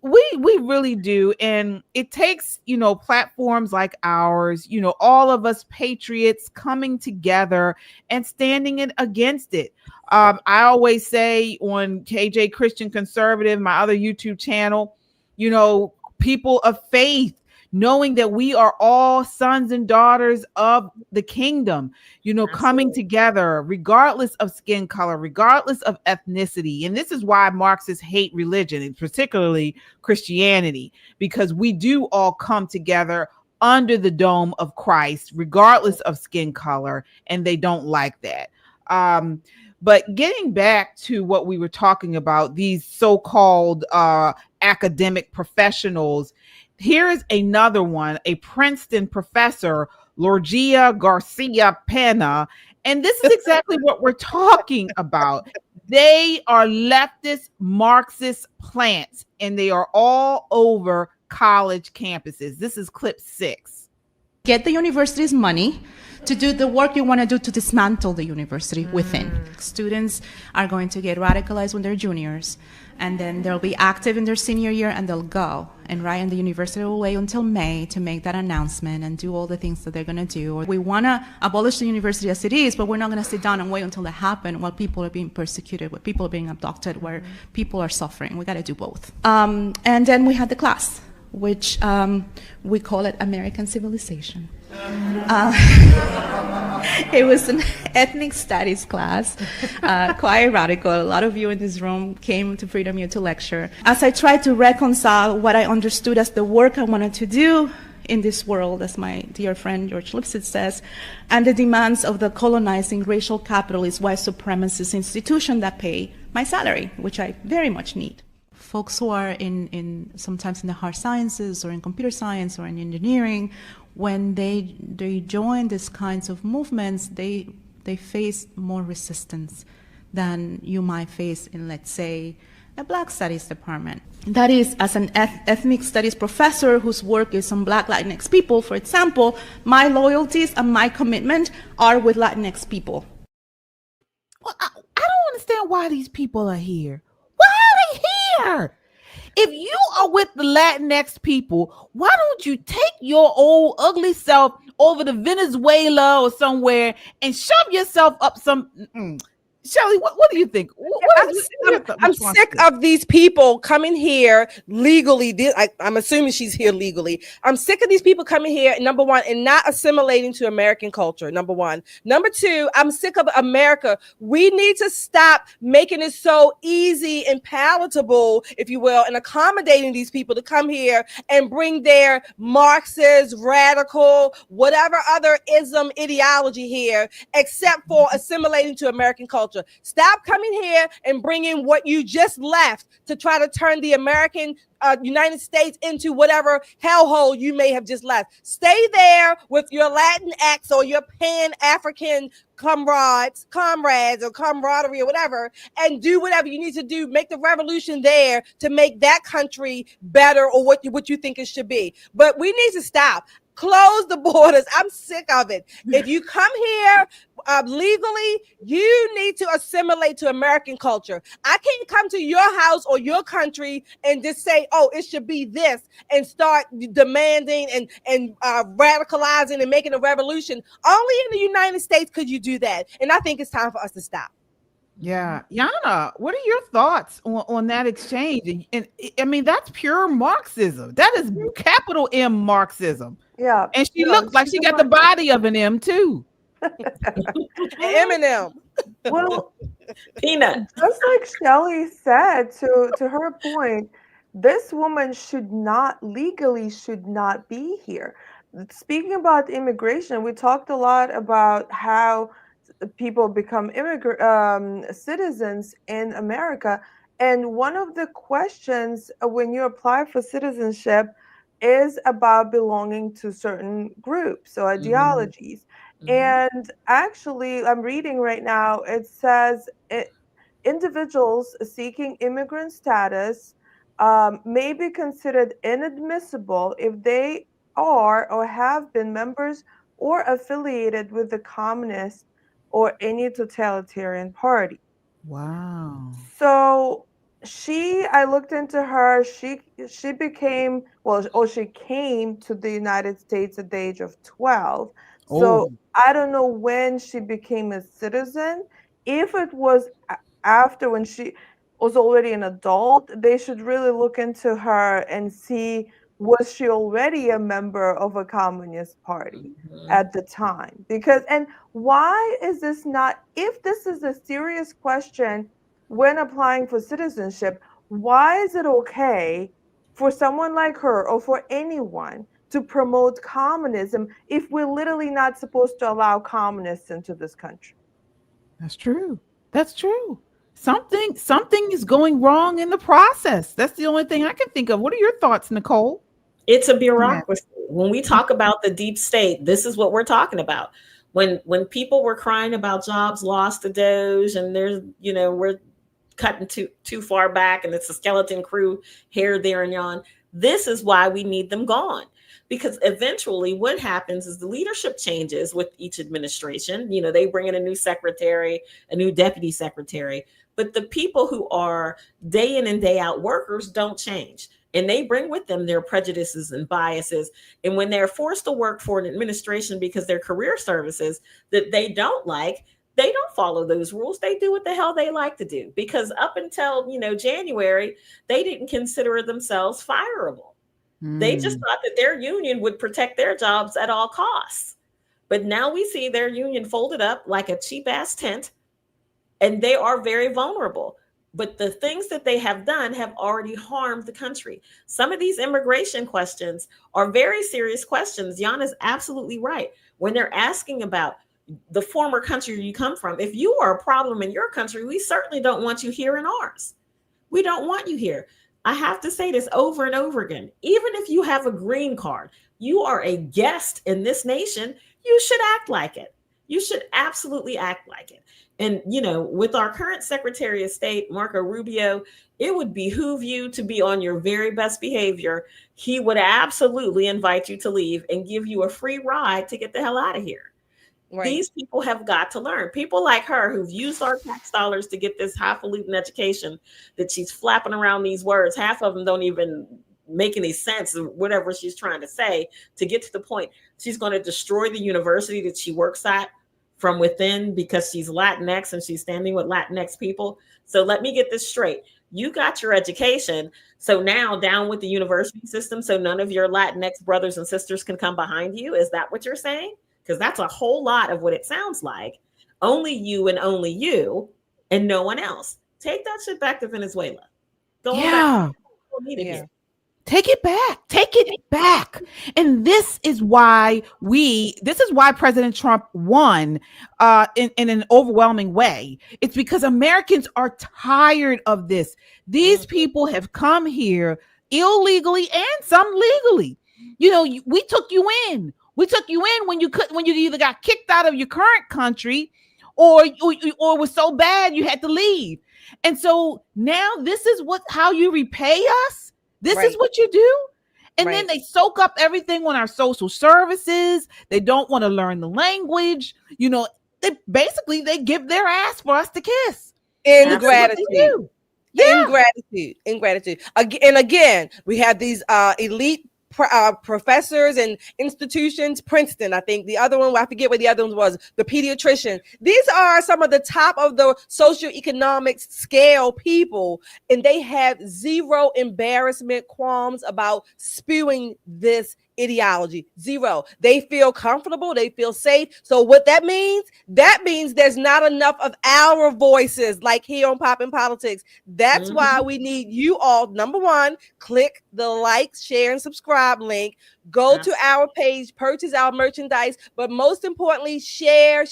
We really do. And it takes, platforms like ours, all of us patriots coming together and standing against it. I always say on KJ Christian Conservative, my other YouTube channel, people of faith, knowing that we are all sons and daughters of the kingdom, coming together, regardless of skin color, regardless of ethnicity. And this is why Marxists hate religion, and particularly Christianity, because we do all come together under the dome of Christ, regardless of skin color, and they don't like that. But getting back to what we were talking about, these so-called academic professionals, here is another one, a Princeton professor, Lorgia Garcia Pena. And this is exactly what we're talking about. They are leftist Marxist plants, and they are all over college campuses. This is clip 6. Get the university's money to do the work you want to do to dismantle the university within. Students are going to get radicalized when they're juniors, and then they'll be active in their senior year, and they'll go. And and the university will wait until May to make that announcement and do all the things that they're going to do. We want to abolish the university as it is, but we're not going to sit down and wait until that happens while people are being persecuted, while people are being abducted, where people are suffering. We got to do both. And then we had the class, which we call it American Civilization. It was an ethnic studies class, quite radical. A lot of you in this room came to Freedom U to lecture. As I tried to reconcile what I understood as the work I wanted to do in this world, as my dear friend George Lipset says, and the demands of the colonizing racial capitalist white supremacist institution that pay my salary, which I very much need. Folks who are sometimes in the hard sciences or in computer science or in engineering, when they join these kinds of movements, they face more resistance than you might face in, let's say, a Black Studies department. That is, as an ethnic studies professor whose work is on Black Latinx people, for example, my loyalties and my commitment are with Latinx people. Well, I don't understand why these people are here. Why are they here? If you are with the Latinx people, why don't you take your old ugly self over to Venezuela or somewhere and shove yourself up some... Shelly, what do you think? I'm sick of these people coming here legally. I'm assuming she's here legally. I'm sick of these people coming here, number one, and not assimilating to American culture, number one. Number two, I'm sick of America. We need to stop making it so easy and palatable, if you will, and accommodating these people to come here and bring their Marxist, radical, whatever other ism ideology here, except for assimilating to American culture. Stop coming here and bringing what you just left to try to turn the American United States into whatever hellhole you may have just left. Stay there with your Latinx or your Pan-African comrades or camaraderie or whatever, and do whatever you need to do. Make the revolution there to make that country better, or what you think it should be. But we need to stop. Close the borders. I'm sick of it. If you come here legally, you need to assimilate to American culture. I can't come to your house or your country and just say, oh, it should be this, and start demanding and radicalizing and making a revolution. Only in the United States could you do that. And I think it's time for us to stop. Yeah. Yana, what are your thoughts on that exchange? And I mean, that's pure Marxism. That is capital M Marxism. Yeah. And she looks like she got the body of an M too. Eminem. Well, Peanut. Just like Shelly said, to her point, this woman should not be here, speaking about immigration, we talked a lot about how people become citizens in America. And one of the questions when you apply for citizenship is about belonging to certain groups or ideologies. And actually, I'm reading right now, it says individuals seeking immigrant status may be considered inadmissible if they are or have been members or affiliated with the communist or any totalitarian party. Wow. So I looked into her. She became, well, or she came to the United States at the age of 12. So Oh. I don't know when she became a citizen. If it was after, when she was already an adult, they should really look into her and see, was she already a member of a communist party at the time? Because, and why is this not, if this is a serious question when applying for citizenship, why is it okay for someone like her or for anyone to promote communism if we're literally not supposed to allow communists into this country? That's true. That's true. Something is going wrong in the process. That's the only thing I can think of. What are your thoughts, Nicole? It's a bureaucracy. When we talk about the deep state, this is what we're talking about. When people were crying about jobs lost to DOJ, and there's, we're cutting too far back and it's a skeleton crew here, there, and yon. This is why we need them gone. Because eventually what happens is the leadership changes with each administration. They bring in a new secretary, a new deputy secretary, but the people who are day in and day out workers don't change. And they bring with them their prejudices and biases. And when they're forced to work for an administration because their career services that they don't like, they don't follow those rules. They do what the hell they like to do. Because up until, January, they didn't consider themselves fireable. They just thought that their union would protect their jobs at all costs. But now we see their union folded up like a cheap ass tent, and they are very vulnerable. But the things that they have done have already harmed the country. Some of these immigration questions are very serious questions. Jan is absolutely right. When they're asking about the former country you come from, if you are a problem in your country, we certainly don't want you here in ours. We don't want you here. I have to say this over and over again. Even if you have a green card, you are a guest in this nation, you should act like it. You should absolutely act like it. And, with our current Secretary of State, Marco Rubio, it would behoove you to be on your very best behavior. He would absolutely invite you to leave and give you a free ride to get the hell out of here. Right. These people have got to learn. People like her who've used our tax dollars to get this highfalutin education that she's flapping around these words. Half of them don't even make any sense of whatever she's trying to say to get to the point. She's going to destroy the university that she works at from within because she's Latinx and she's standing with Latinx people. So let me get this straight. You got your education. So now down with the university system so none of your Latinx brothers and sisters can come behind you. Is that what you're saying? Because that's a whole lot of what it sounds like. Only you and no one else. Take that shit back to Venezuela. Go back. Take it back. Take it back. And this is why President Trump won in an overwhelming way. It's because Americans are tired of this. These people have come here illegally and some legally. We took you in. We took you in when you either got kicked out of your current country or was so bad you had to leave. And so now this is how you repay us. This is what you do. And then they soak up everything on our social services. They don't want to learn the language. They give their ass for us to kiss. Ingratitude. Ingratitude. And again, we have these elite professors and institutions. Princeton, I think the other one, I forget what the other one was, the pediatrician. These are some of the top of the socioeconomic scale people, and they have zero embarrassment, qualms about spewing this ideology. Zero. They feel comfortable. They feel safe. So what that means there's not enough of our voices like here on Poppin' Politics. That's why we need you all. Number one, click the like, share, and subscribe link. Go to our page, purchase our merchandise, but most importantly, share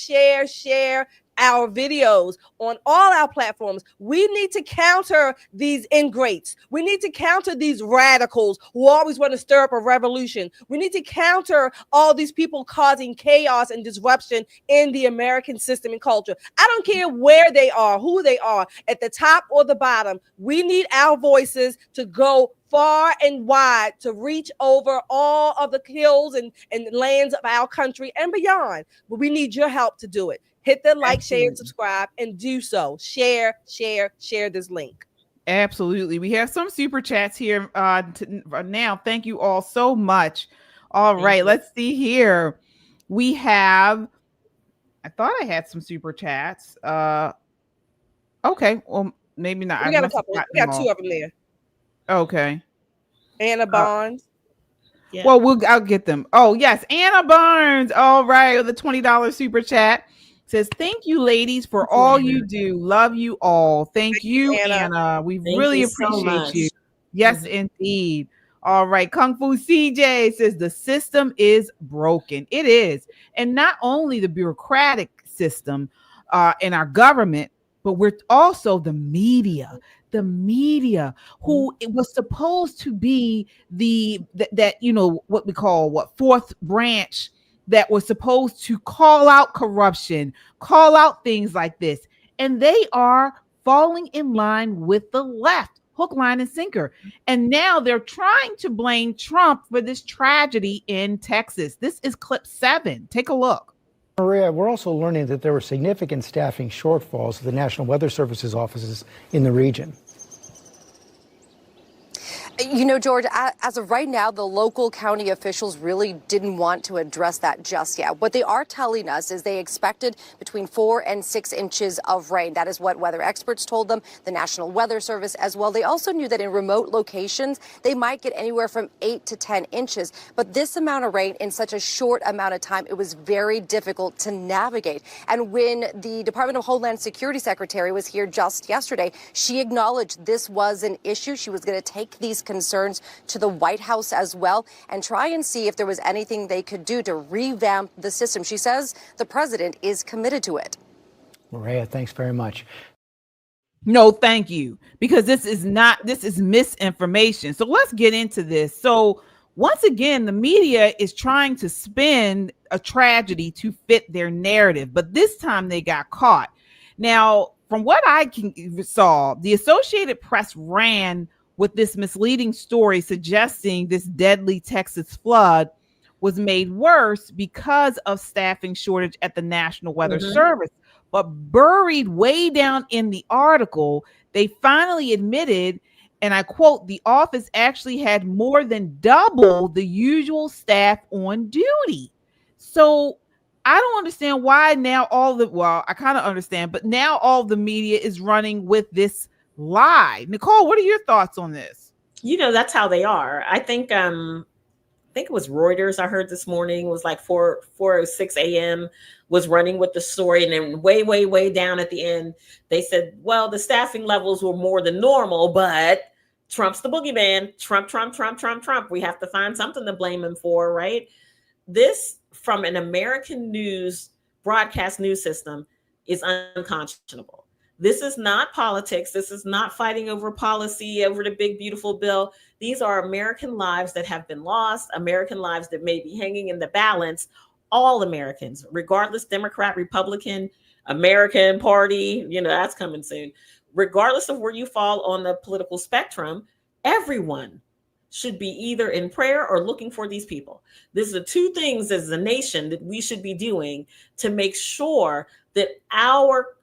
our videos on all our platforms. We need to counter these ingrates. We need to counter these radicals who always want to stir up a revolution. We need to counter all these people causing chaos and disruption in the American system and culture. I don't care where they are, who they are, at the top or the bottom. We need our voices to go far and wide, to reach over all of the hills and lands of our country and beyond. But we need your help to do it. Hit the like, share, and subscribe, and do so. Share this link. Absolutely. We have some super chats here now. Thank you all so much. All right, let's see here. We have, I thought I had some super chats. Okay, well, maybe not. We got a couple. We got two of them there. Okay. Anna Barnes. Yeah. Well, I'll get them. Oh, yes. Anna Barnes. All right. With a $20 super chat. Says, thank you, ladies, for all you do. Love you all. Thank you, Anna. We really appreciate you. Yes, indeed. All right. Kung Fu CJ says the system is broken. It is. And not only the bureaucratic system in our government, but we're also the media who it was supposed to be that what we call fourth branch that was supposed to call out corruption, call out things like this. And they are falling in line with the left, hook, line, and sinker. And now they're trying to blame Trump for this tragedy in Texas. This is clip 7. Take a look. Maria, we're also learning that there were significant staffing shortfalls at the National Weather Service's offices in the region. You know, George, as of right now, the local county officials really didn't want to address that just yet. What they are telling us is they expected between 4 and 6 inches of rain. That is what weather experts told them, the National Weather Service as well. They also knew that in remote locations, they might get anywhere from 8 to 10 inches. But this amount of rain in such a short amount of time, it was very difficult to navigate. And when the Department of Homeland Security Secretary was here just yesterday, she acknowledged this was an issue. She was going to take these concerns to the White House as well and try and see if there was anything they could do to revamp the system. She says the president is committed to it. Maria, thanks very much. No, thank you, because this is misinformation. So let's get into this. So once again, the media is trying to spin a tragedy to fit their narrative, but this time they got caught. Now, from what I saw, the Associated Press ran with this misleading story suggesting this deadly Texas flood was made worse because of staffing shortage at the National Weather Service. But buried way down in the article, they finally admitted, and I quote, the office actually had more than double the usual staff on duty. So I don't understand why now I kind of understand, but now all the media is running with this lie. Nicole, what are your thoughts on this? You know, that's how they are. I think it was Reuters I heard this morning was like 4:06 a.m. was running with the story, and then way down at the end they said, well, the staffing levels were more than normal, but Trump's the boogeyman. Trump. We have to find something to blame him for, right? This from an American news broadcast news system is unconscionable. This is not politics. This is not fighting over policy, over the big, beautiful bill. These are American lives that have been lost, American lives that may be hanging in the balance. All Americans, regardless, Democrat, Republican, American Party, that's coming soon. Regardless of where you fall on the political spectrum, everyone should be either in prayer or looking for these people. These are two things as a nation that we should be doing to make sure that our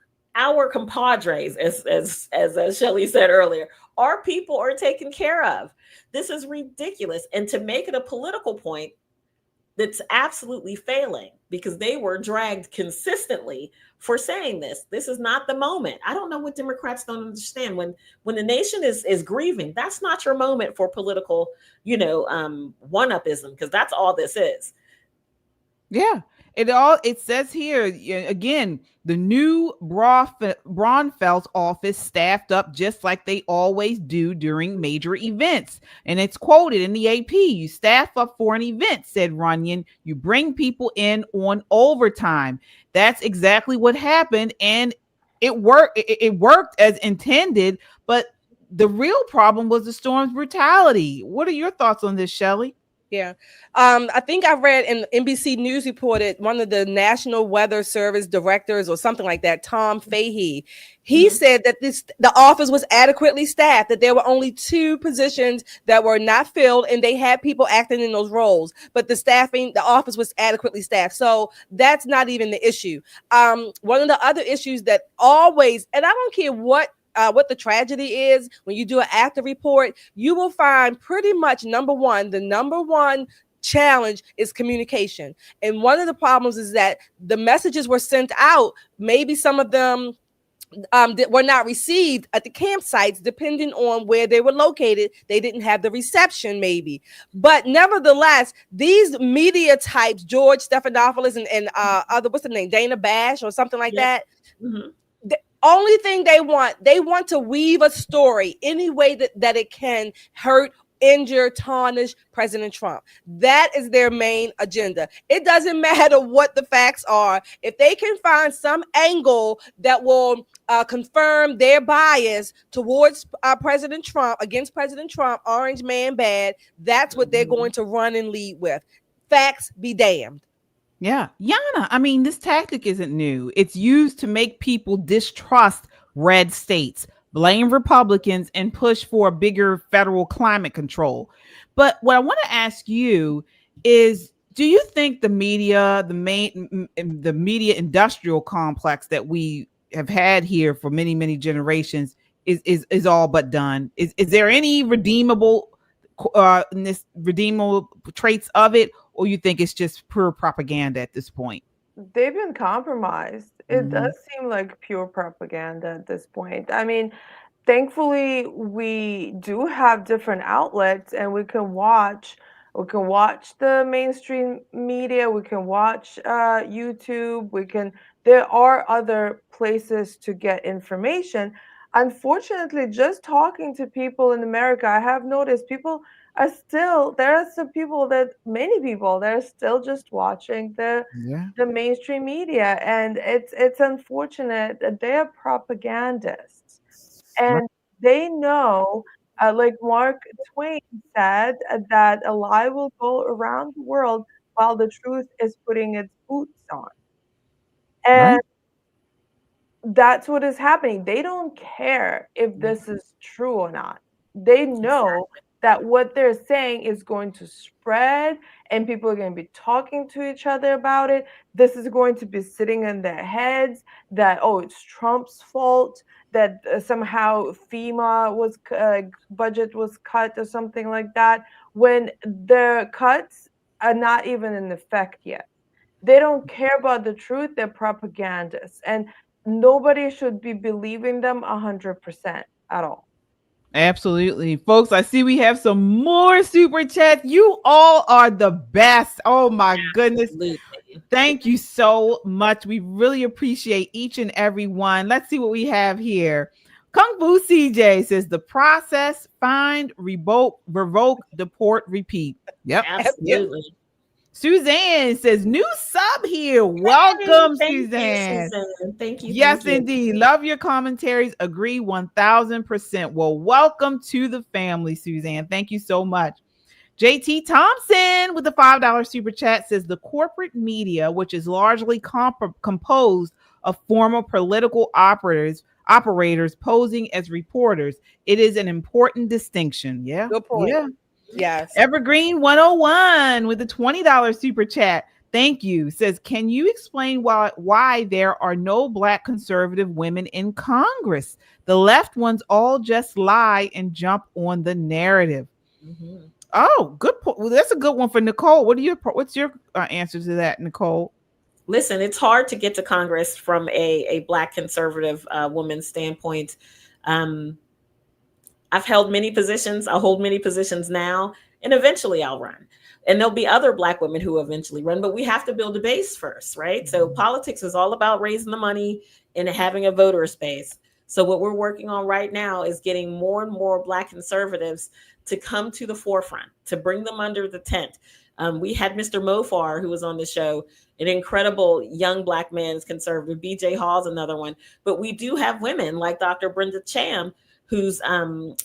compadres, as Shelley said earlier, our people are taken care of. This is ridiculous. And to make it a political point, that's absolutely failing because they were dragged consistently for saying this. This is not the moment. I don't know what Democrats don't understand. When the nation is grieving, that's not your moment for political, one-upism, because that's all this is. Yeah. It says here again, the new Braunfeld's office staffed up just like they always do during major events. And it's quoted in the AP. You staff up for an event, said Runyon. You bring people in on overtime. That's exactly what happened. And it worked. It worked as intended. But the real problem was the storm's brutality. What are your thoughts on this, Shelley? Yeah. I think I read in NBC News reported one of the National Weather Service directors or something like that, Tom Fahey. He said that the office was adequately staffed, that there were only 2 positions that were not filled and they had people acting in those roles, but the office was adequately staffed. So that's not even the issue. One of the other issues that always, and I don't care what the tragedy is, when you do an after report, you will find pretty much the number one challenge is communication. And one of the problems is that the messages were sent out. Maybe some of them were not received at the campsites, depending on where they were located. They didn't have the reception, maybe. But nevertheless, these media types, George Stephanopoulos and other, what's the name, Dana Bash or something like that. Mm-hmm. Only thing they want to weave a story any way that it can hurt, injure, tarnish President Trump. That is their main agenda. It doesn't matter what the facts are. If they can find some angle that will confirm their bias towards President Trump, against President Trump, orange man bad, that's what they're going to run and lead with. Facts be damned. Yeah. Yana, I mean, this tactic isn't new. It's used to make people distrust red states, blame Republicans, and push for bigger federal climate control. But what I want to ask you is, do you think the media, the media industrial complex that we have had here for many, many generations is all but done? Is there any redeemable traits of it? Or you think it's just pure propaganda at this point? They've been compromised. It does seem like pure propaganda at this point. I mean, thankfully, we do have different outlets, and we can watch the mainstream media. We can watch YouTube. There are other places to get information. Unfortunately, just talking to people in America, I have noticed many people they're still just watching the mainstream media, and it's unfortunate that they are propagandists, and they know, like Mark Twain said, that a lie will go around the world while the truth is putting its boots on, and that's what is happening. They don't care if this is true or not. They know that what they're saying is going to spread and people are going to be talking to each other about it. This is going to be sitting in their heads that, oh, it's Trump's fault, that somehow FEMA budget was cut or something like that, when the cuts are not even in effect yet. They don't care about the truth. They're propagandists, and nobody should be believing them 100% at all. Absolutely. Folks, I see we have some more super chats. You all are the best. Oh my goodness. Thank you so much. We really appreciate each and every one. Let's see what we have here. Kung Fu CJ says the process: find, revoke, deport, repeat. Yep. Absolutely. Yep. Suzanne says, new sub here. Welcome, Suzanne. Thank you. Yes, indeed. Love your commentaries. Agree 1000%. Well, welcome to the family, Suzanne. Thank you so much. JT Thompson with the $5 super chat says the corporate media, which is largely composed of former political operators posing as reporters. It is an important distinction. Yeah. Good point. Yeah. Yes. Evergreen 101 with the $20 super chat. Thank you. Says, can you explain why there are no Black conservative women in Congress? The left ones all just lie and jump on the narrative. Oh, good point. Well, that's a good one for Nicole. What's your answer to that, Nicole? Listen, it's hard to get to Congress from a Black conservative woman's standpoint. I've held many positions. I'll hold many positions now, and eventually I'll run. And there'll be other Black women who eventually run, but we have to build a base first, right? So politics is all about raising the money and having a voter base. So what we're working on right now is getting more and more Black conservatives to come to the forefront, to bring them under the tent. We had Mr. Mofar, who was on the show, an incredible young Black man's conservative. BJ Hall's another one. But we do have women like Dr. Brenda Cham, who's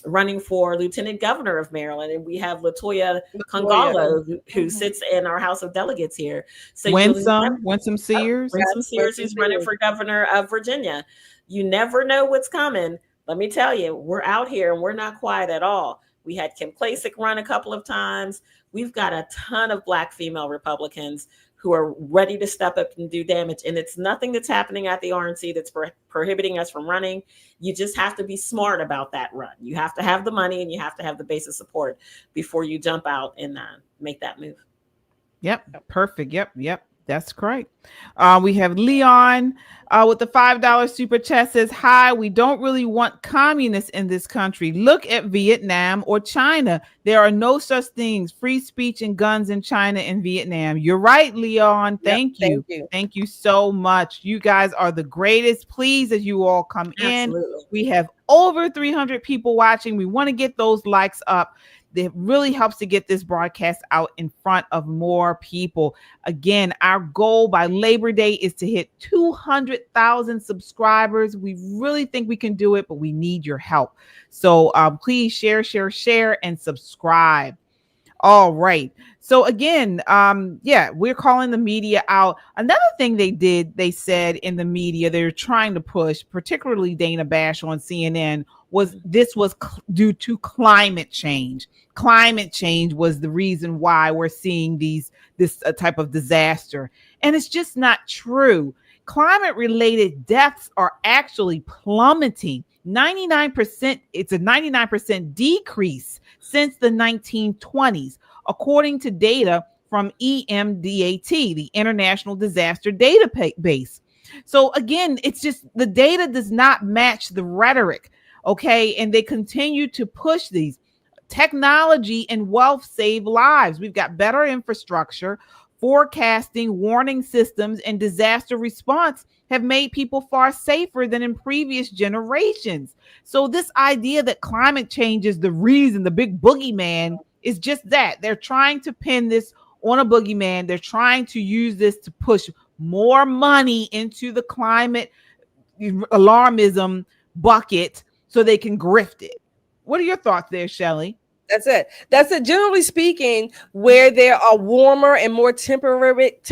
running for Lieutenant Governor of Maryland. And we have Latoya Kongalo, who sits in our House of Delegates here. So Winsome Sears. Winsome Sears, who's running for governor of Virginia. You never know what's coming. Let me tell you, we're out here and we're not quiet at all. We had Kim Klacik run a couple of times. We've got a ton of Black female Republicans who are ready to step up and do damage. And it's nothing that's happening at the RNC that's prohibiting us from running. You just have to be smart about that run. You have to have the money and you have to have the base of support before you jump out and make that move. Yep. Perfect. Yep. That's correct. We have Leon with the $5 super chat says, hi, we don't really want communists in this country. Look at Vietnam or China. There are no such things, free speech and guns in China and Vietnam. You're right, Leon. Thank you. Thank you so much. You guys are the greatest. Please, as you all come in, we have over 300 people watching. We want to get those likes up. It really helps to get this broadcast out in front of more people. Again, our goal by Labor Day is to hit 200,000 subscribers. We really think we can do it, but we need your help. So please share, and subscribe. All right. So again, we're calling the media out. Another thing they said in the media, they're trying to push, particularly Dana Bash on CNN, was due to climate change. Climate change was the reason why we're seeing this type of disaster. And it's just not true. Climate-related deaths are actually plummeting. 99%, it's a 99% decrease since the 1920s, according to data from EMDAT, the International Disaster Database. So again, it's just the data does not match the rhetoric. Okay. And they continue to push these. Technology and wealth save lives. We've got better infrastructure, forecasting, warning systems, and disaster response have made people far safer than in previous generations. So this idea that climate change is the reason, the big boogeyman, is just that. They're trying to pin this on a boogeyman. They're trying to use this to push more money into the climate alarmism bucket so they can grift it. What are your thoughts there, Shelley? That's it. Generally speaking, where there are warmer and more temperate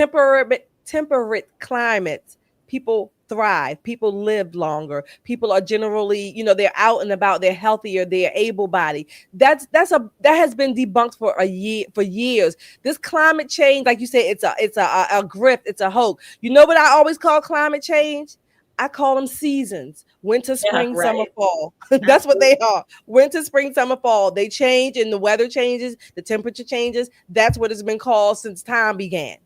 climates, people thrive, people live longer, people are generally, they're out and about, they're healthier, they're able-bodied. That has been debunked for years. This climate change, like you said, it's a grift, it's a hoax. You know what I always call climate change? I call them seasons: winter, spring, summer, fall. That's what they are. Winter, spring, summer, fall. They change and the weather changes, the temperature changes. That's what it's been called since time began.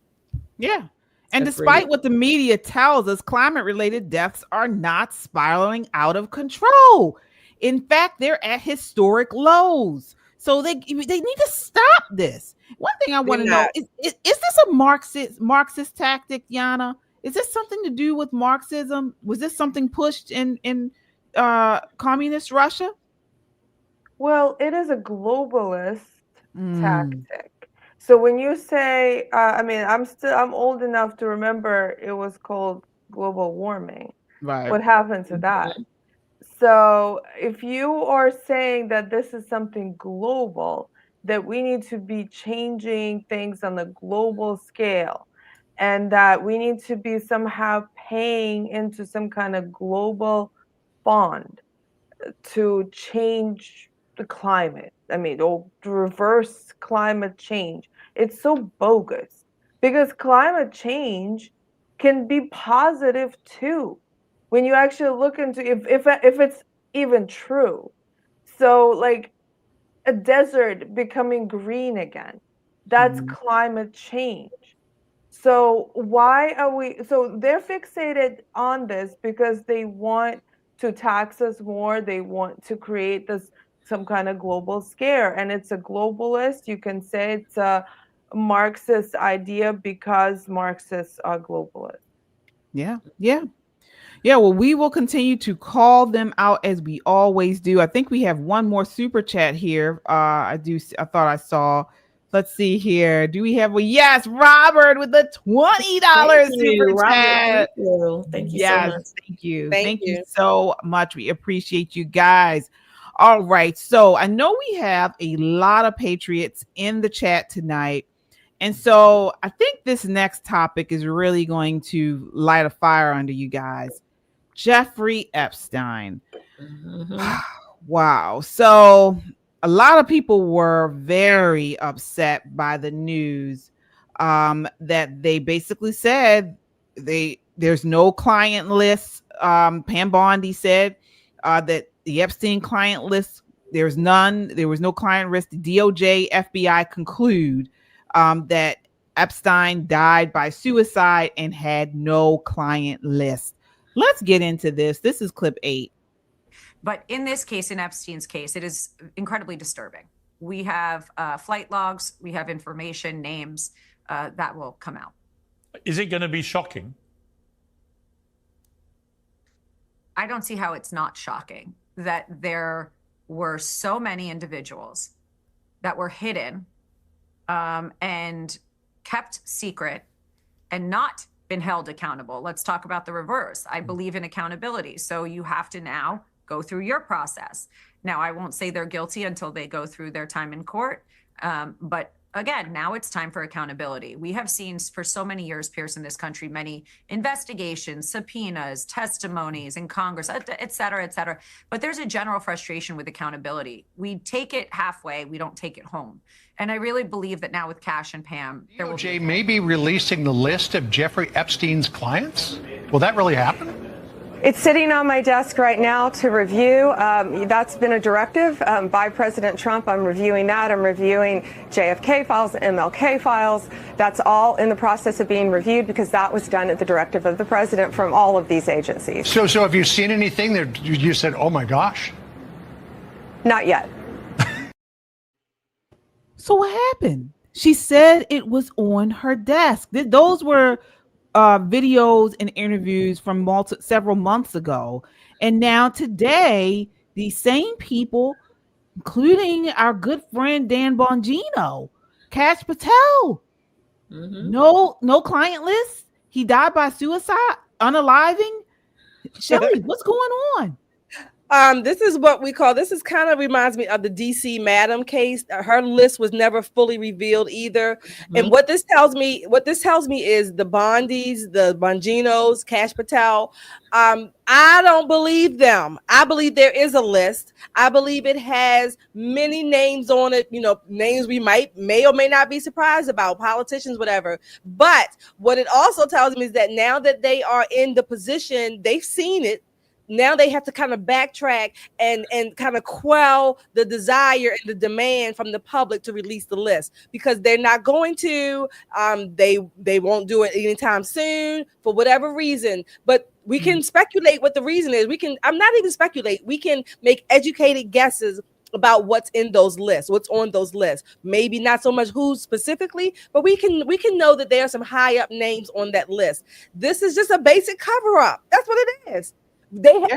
Yeah. And despite what the media tells us, climate-related deaths are not spiraling out of control. In fact, they're at historic lows. So they need to stop this. One thing I want to know is this a Marxist tactic, Yana? Is this something to do with Marxism? Was this something pushed in communist Russia? Well, it is a globalist tactic. So when you say, I'm old enough to remember it was called global warming. Right. What happened to that? So if you are saying that this is something global, that we need to be changing things on the global scale, and that we need to be somehow paying into some kind of global fund to change the climate, or to reverse climate change. It's so bogus, because climate change can be positive too, when you actually look into if it's even true. So a desert becoming green again. That's climate change. So why are we, so they're fixated on this because they want to tax us more. They want to create this, some kind of global scare. And it's a globalist. You can say it's a Marxist idea because Marxists are globalists. Yeah. Yeah. Yeah, well, we will continue to call them out as we always do. I think we have one more super chat here. I thought I saw. Let's see here. Do we have? Well, yes, Robert with the $20 super chat. Thank you. Thank you so much. Thank you. Thank you so much. We appreciate you guys. All right. So I know we have a lot of patriots in the chat tonight. And so I think this next topic is really going to light a fire under you guys. Jeffrey Epstein. Wow. So a lot of people were very upset by the news that they basically said there's no client list. Pam Bondi said that the Epstein client list, there was no client list. The DOJ, FBI conclude that Epstein died by suicide and had no client list. Let's get into this. This is clip 8. But in this case, in Epstein's case, it is incredibly disturbing. We have flight logs, we have information, names that will come out. Is it going to be shocking? I don't see how it's not shocking that there were so many individuals that were hidden and kept secret and not been held accountable. Let's talk about the reverse. I believe in accountability. So you have to now go through your process. Now, I won't say they're guilty until they go through their time in court. But again, now it's time for accountability. We have seen for so many years, Pierce, in this country, many investigations, subpoenas, testimonies in Congress, et cetera, et cetera. But there's a general frustration with accountability. We take it halfway. We don't take it home. And I really believe that now with Cash and Pam, there will DOJ may be releasing the list of Jeffrey Epstein's clients. Will that really happen? It's sitting on my desk right now to review. That's been a directive by President Trump. I'm reviewing that. I'm reviewing JFK files, MLK files. That's all in the process of being reviewed because that was done at the directive of the president from all of these agencies. So have you seen anything that you said, oh my gosh? Not yet. So what happened? She said it was on her desk. Those were videos and interviews from several months ago. And now today, these same people, including our good friend Dan Bongino, Kash Patel, no client list. He died by suicide, unaliving. Shelly, what's going on? This is what we call, this is kind of reminds me of the DC Madam case. Her list was never fully revealed either. And what this tells me is the Bondis, the Bonginos, Kash Patel, I don't believe them. I believe there is a list. I believe it has many names on it, names we may or may not be surprised about, politicians, whatever. But what it also tells me is that now that they are in the position, they've seen it. Now they have to kind of backtrack and kind of quell the desire and the demand from the public to release the list because they're not going to. They won't do it anytime soon for whatever reason. But we can speculate what the reason is. I'm not even speculate. We can make educated guesses about what's in those lists, what's on those lists. Maybe not so much who specifically, but we can know that there are some high up names on that list. This is just a basic cover up. That's what it is.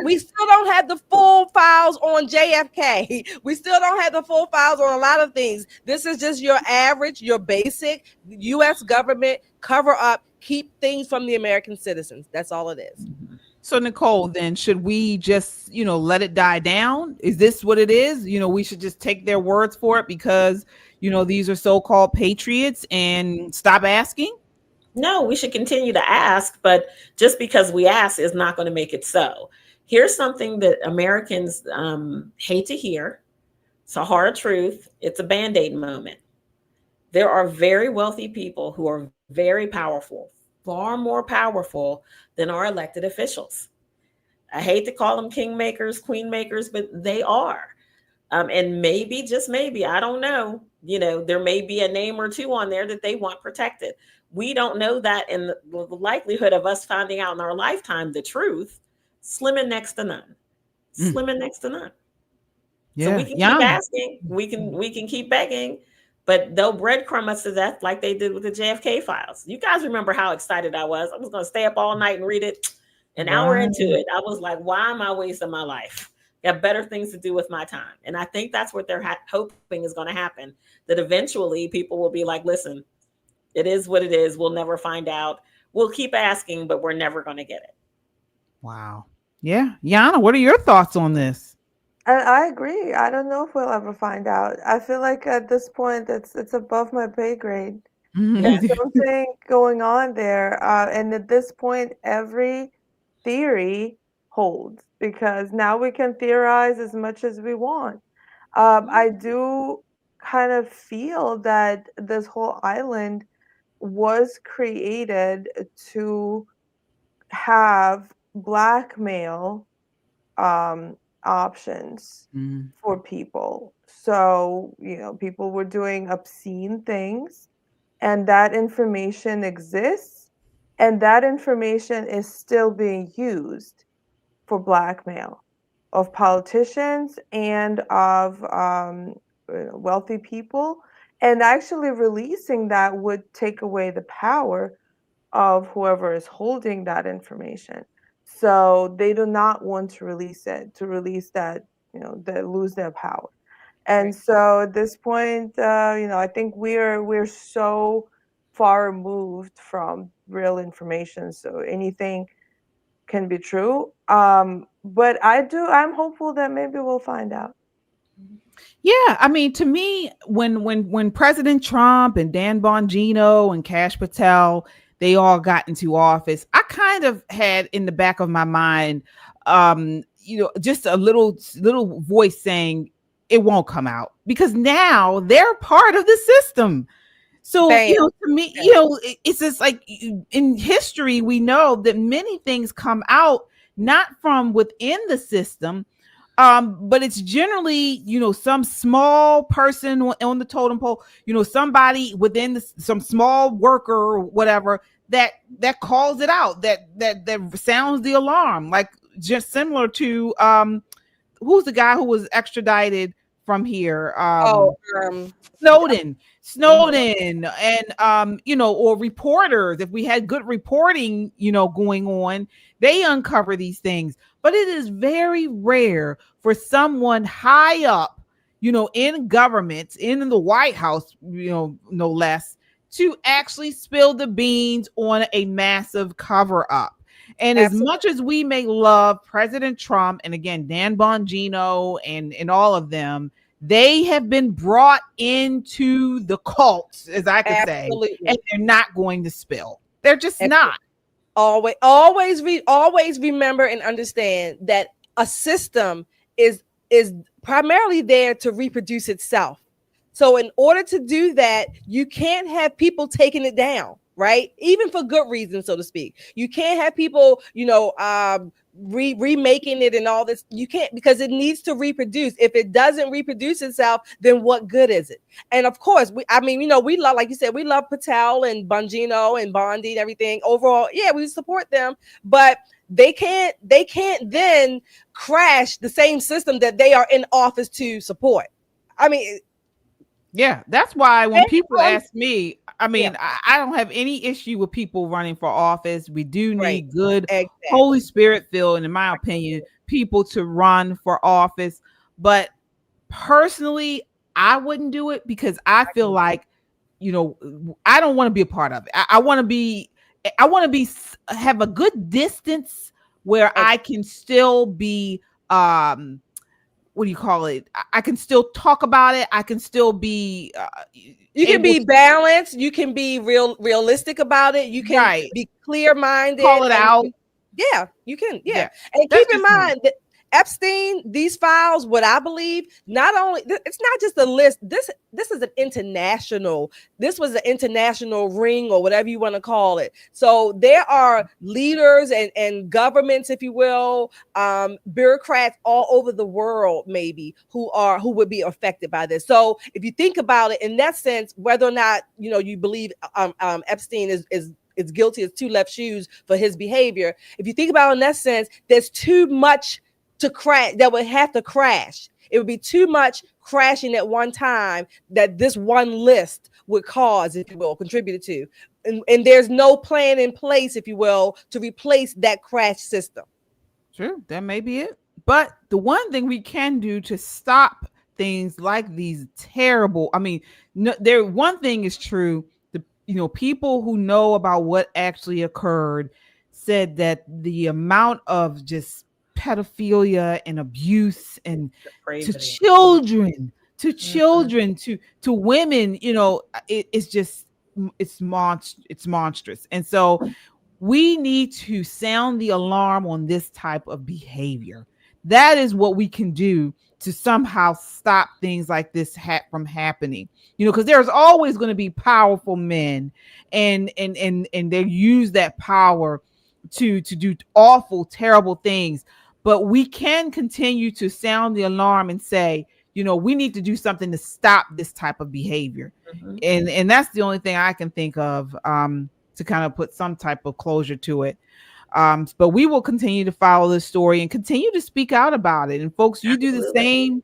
We still don't have the full files on JFK. We still don't have the full files on a lot of things. This is just your average, your basic U.S. government cover up, keep things from the American citizens. That's all it is. So Nicole, then should we just, let it die down? Is this what it is? We should just take their words for it because, these are so-called patriots and stop asking? No, we should continue to ask, but just because we ask is not going to make it so. Here's something that Americans hate to hear. It's a hard truth. It's a Band-Aid moment. There are very wealthy people who are very powerful, far more powerful than our elected officials. I hate to call them kingmakers, queenmakers, but they are. And maybe, just maybe, I don't know, there may be a name or two on there that they want protected. We don't know that, and the likelihood of us finding out in our lifetime the truth, slim and next to none. Slim and next to none. Yeah. So we can keep asking, we can keep begging, but they'll breadcrumb us to death like they did with the JFK files. You guys remember how excited I was. I was going to stay up all night and read it. An hour into it, I was like, why am I wasting my life? Got better things to do with my time. And I think that's what they're hoping is going to happen, that eventually people will be like, listen, it is what it is. We'll never find out. We'll keep asking, but we're never going to get it. Wow. Yeah. Yana, what are your thoughts on this? And I agree. I don't know if we'll ever find out. I feel like at this point, it's above my pay grade. There's something going on there. And at this point, every theory holds, because now we can theorize as much as we want. I do kind of feel that this whole island was created to have blackmail options for people. So, people were doing obscene things, and that information exists, and that information is still being used for blackmail of politicians and of wealthy people. And actually releasing that would take away the power of whoever is holding that information. So they do not want to release it, that, they lose their power. And so at this point, I think we're so far removed from real information. So anything can be true. But I'm hopeful that maybe we'll find out. Yeah, I mean, to me, when President Trump and Dan Bongino and Kash Patel, they all got into office, I kind of had in the back of my mind, just a little voice saying it won't come out, because now they're part of the system. So, to me, it's just like in history, we know that many things come out not from within the system, but it's generally, some small person on the totem pole, somebody within some small worker or whatever that calls it out, that sounds the alarm, like just similar to who's the guy who was extradited from here? Snowden, and or reporters. If we had good reporting, going on, they uncover these things. But it is very rare for someone high up, in government, in the White House, no less, to actually spill the beans on a massive cover up. And as much as we may love President Trump, and again, Dan Bongino and all of them, they have been brought into the cults, as I could say, and they're not going to spill. They're just not. Always remember and understand that a system is primarily there to reproduce itself. So in order to do that, you can't have people taking it down, right? Even for good reasons, so to speak. You can't have people, remaking it and all this. You can't, because it needs to reproduce. If it doesn't reproduce itself, then what good is it? And of course, we love, like you said, we love Patel and Bongino and Bondi and everything. Overall, yeah, we support them, but they can't then crash the same system that they are in office to support. I mean, yeah, that's why when people ask me, I don't have any issue with people running for office. We do need good, Holy Spirit filled, in my opinion, people to run for office. But personally, I wouldn't do it, because I feel like, I don't want to be a part of it. I want to have a good distance where I can still be, what do you call it? I can still talk about it. I can still be. You can be balanced. You can be realistic about it. You can be clear-minded. Call it out. Yeah, you can. Yeah. And keep in mind that Epstein, these files, what I believe, not only it's not just a list. This is an international. This was an international ring or whatever you want to call it. So there are leaders and governments, if you will, bureaucrats all over the world, maybe who would be affected by this. So if you think about it in that sense, whether or not you believe Epstein is guilty as two left shoes for his behavior, if you think about it in that sense, there's too much to crash that would have to crash. It would be too much crashing at one time that this one list would cause, if you will, contribute to. And there's no plan in place, if you will, to replace that crash system. Sure, that may be it. But the one thing we can do to stop things like these terrible, one thing is true. People who know about what actually occurred said that the amount of just pedophilia and abuse and to children, to women, it's monstrous. And so we need to sound the alarm on this type of behavior. That is what we can do to somehow stop things like this from happening. Because there's always going to be powerful men and they use that power to do awful, terrible things. But we can continue to sound the alarm and say, we need to do something to stop this type of behavior. Mm-hmm. And that's the only thing I can think of to kind of put some type of closure to it. But we will continue to follow this story and continue to speak out about it. And folks, you do the same,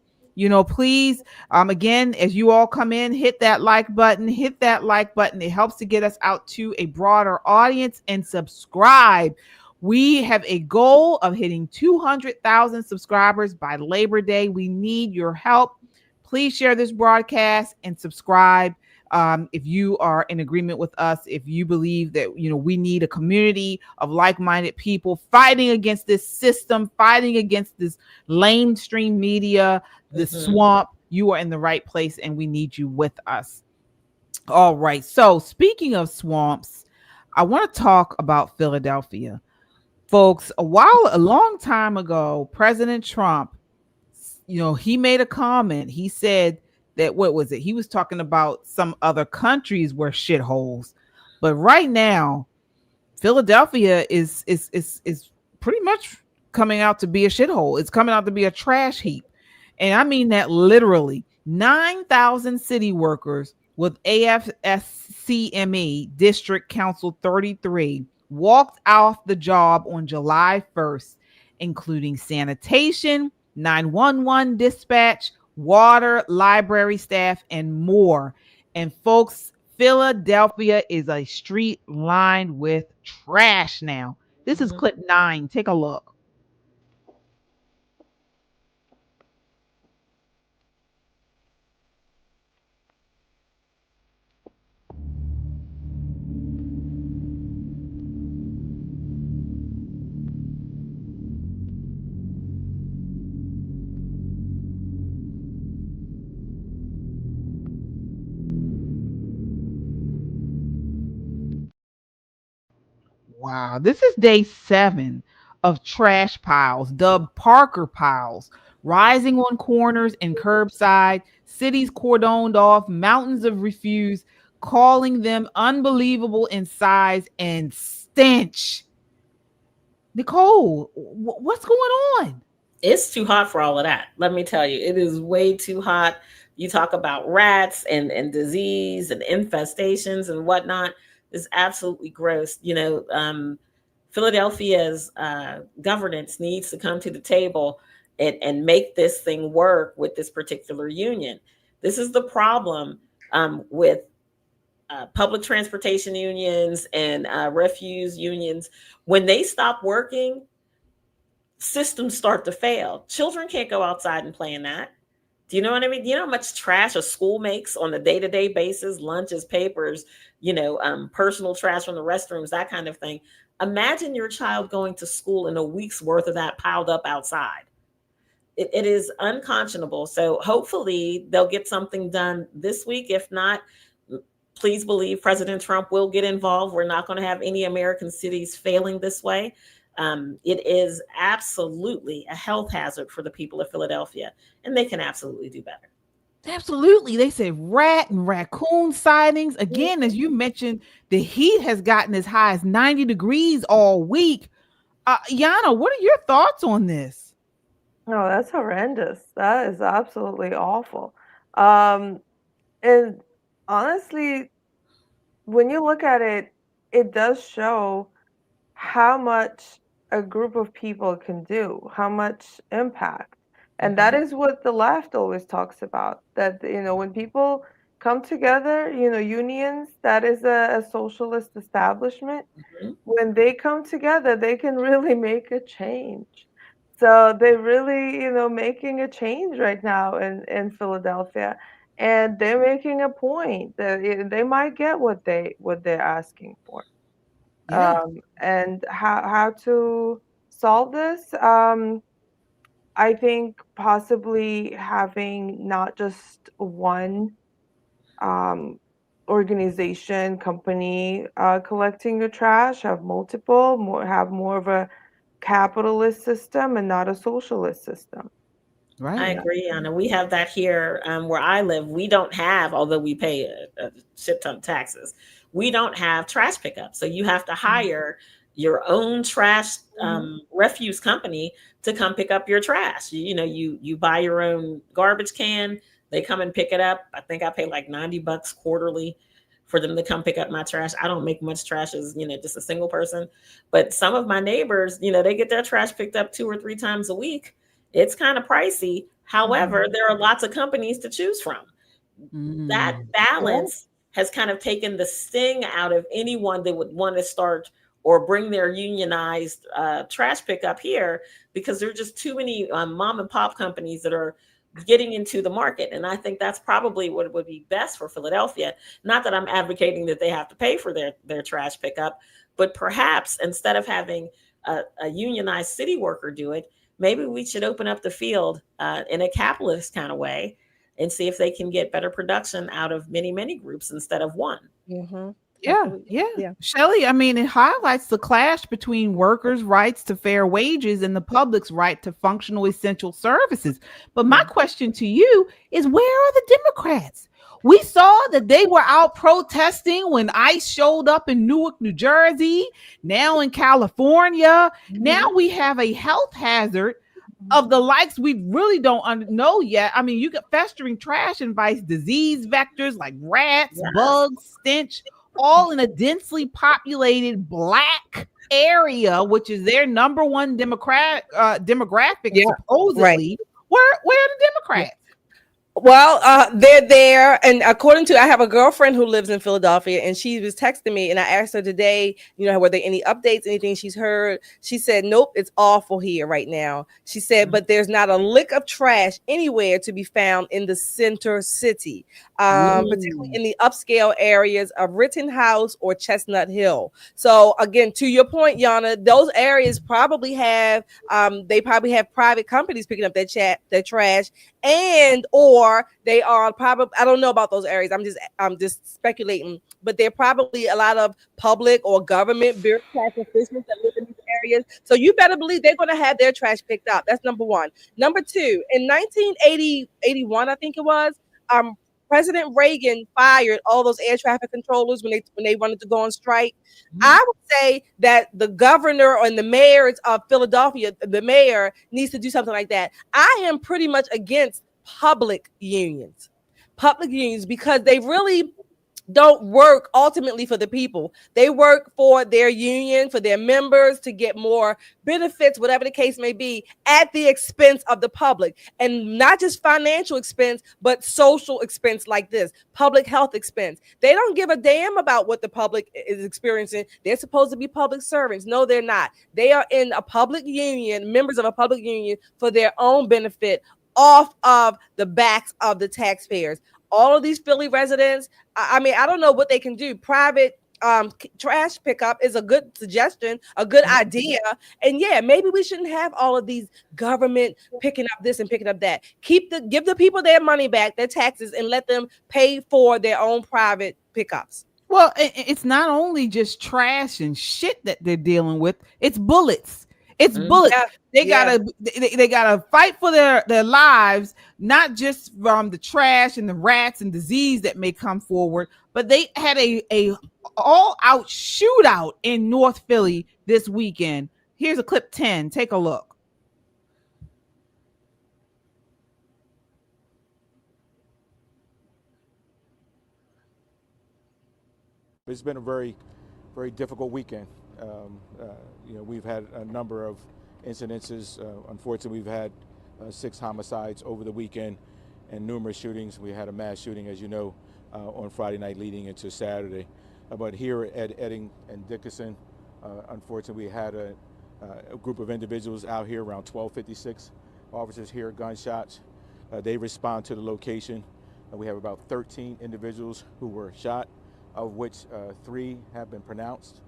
please. Again, as you all come in, hit that like button. It helps to get us out to a broader audience, and subscribe. We have a goal of hitting 200,000 subscribers by Labor Day. We need your help. Please share this broadcast and subscribe. If you are in agreement with us, if you believe that, we need a community of like-minded people fighting against this system, fighting against this mainstream media, the swamp, you are in the right place, and we need you with us. All right. So speaking of swamps, I want to talk about Philadelphia. Folks, a long time ago, President Trump, he made a comment. He said that, what was it? He was talking about some other countries were shitholes. But right now, Philadelphia is pretty much coming out to be a shithole. It's coming out to be a trash heap. And I mean that literally. 9,000 city workers with AFSCME District Council 33 walked off the job on July 1st, including sanitation, 911 dispatch, water, library staff, and more. And folks, Philadelphia is a street lined with trash now. This is clip 9. Take a look. Wow, this is day 7 of trash piles, dubbed Parker piles, rising on corners and curbside, cities cordoned off, mountains of refuse, calling them unbelievable in size and stench. Nicole, what's going on? It's too hot for all of that. Let me tell you, it is way too hot. You talk about rats and disease and infestations and whatnot. Is absolutely gross. Philadelphia's governance needs to come to the table and make this thing work with this particular union. This is the problem with public transportation unions and refuse unions. When they stop working, systems start to fail. Children can't go outside and play in that. Do you know what I mean? Do you know how much trash a school makes on a day-to-day basis? Lunches, papers, personal trash from the restrooms, that kind of thing. Imagine your child going to school and a week's worth of that piled up outside. It is unconscionable. So hopefully they'll get something done this week. If not, please believe President Trump will get involved. We're not going to have any American cities failing this way. It is absolutely a health hazard for the people of Philadelphia, and they can absolutely do better. Absolutely. They said rat and raccoon sightings. Again, as you mentioned, the heat has gotten as high as 90 degrees all week. Yana, what are your thoughts on this? No, that's horrendous. That is absolutely awful. And honestly, when you look at it, it does show how much a group of people can do, how much impact. And that is what the left always talks about, that, when people come together, unions, that is a socialist establishment. When they come together, they can really make a change. So they're really, making a change right now in Philadelphia. And they're making a point that they might get what they're asking for. Yeah. And how to solve this? I think possibly having not just one organization, company collecting your trash, have multiple, have more of a capitalist system and not a socialist system. Right. I agree, Anna. We have that here where I live. We don't have, although we pay a shit ton of taxes, we don't have trash pickup. So you have to hire your own trash refuse company to come pick up your trash. You buy your own garbage can. They come and pick it up. I think I pay like $90 quarterly for them to come pick up my trash. I don't make much trash as, just a single person. But some of my neighbors, they get their trash picked up 2 or 3 times a week. It's kind of pricey. However, there are lots of companies to choose from. That balance has kind of taken the sting out of anyone that would want to start or bring their unionized trash pickup here, because there are just too many mom and pop companies that are getting into the market. And I think that's probably what would be best for Philadelphia. Not that I'm advocating that they have to pay for their trash pickup, but perhaps instead of having a unionized city worker do it, maybe we should open up the field in a capitalist kind of way and see if they can get better production out of many, many groups instead of one. Yeah. Shelley, it highlights the clash between workers' rights to fair wages and the public's right to functional essential services. But my question to you is, where are the Democrats? We saw that they were out protesting when ICE showed up in Newark, New Jersey, now in California. Now we have a health hazard of the likes we really don't know yet. You got festering trash invites disease vectors like rats, bugs, stench, all in a densely populated Black area, which is their number one demographic, supposedly. Right. Where are the Democrats? Well, they're there. And according to, I have a girlfriend who lives in Philadelphia, and she was texting me, and I asked her today, were there any updates, anything she's heard? She said, nope, it's awful here right now. She said, but there's not a lick of trash anywhere to be found in the center city, particularly in the upscale areas of Rittenhouse or Chestnut Hill. So again, to your point, Yana, those areas probably have, private companies picking up their trash, and or they are probably, I don't know about those areas, I'm just speculating, but they're probably a lot of public or government bureaucratic officials that live in these areas. So you better believe they're going to have their trash picked up. That's number one. Number two, in 1981, I think it was, President Reagan fired all those air traffic controllers when they wanted to go on strike. I would say that the governor and the mayors of Philadelphia, the mayor needs to do something like that. I am pretty much against public unions because they really don't work ultimately for the people. They work for their union, for their members to get more benefits, whatever the case may be, at the expense of the public. And not just financial expense, but social expense like this, public health expense. They don't give a damn about what the public is experiencing. They're supposed to be public servants. No, they're not. They are in a public union, members of a public union for their own benefit off of the backs of the taxpayers. All of these Philly residents, I don't know what they can do. Private trash pickup is a good suggestion, a good idea. And yeah, maybe we shouldn't have all of these government picking up this and picking up that. Give the people their money back, their taxes, and let them pay for their own private pickups. Well, it's not only just trash and shit that they're dealing with, it's bullets. It's bullets. Yeah, They gotta fight for their lives, not just from the trash and the rats and disease that may come forward, but they had a all out shootout in North Philly this weekend. Here's a clip 10. Take a look. It's been a very, very difficult weekend. We've had a number of incidences. Unfortunately, we've had 6 homicides over the weekend and numerous shootings. We had a mass shooting, as you know, on Friday night leading into Saturday. But here at Edding and Dickinson, unfortunately, we had a group of individuals out here around 12:56. Officers hear gunshots. They respond to the location. We have about 13 individuals who were shot, of which 3 have been pronounced.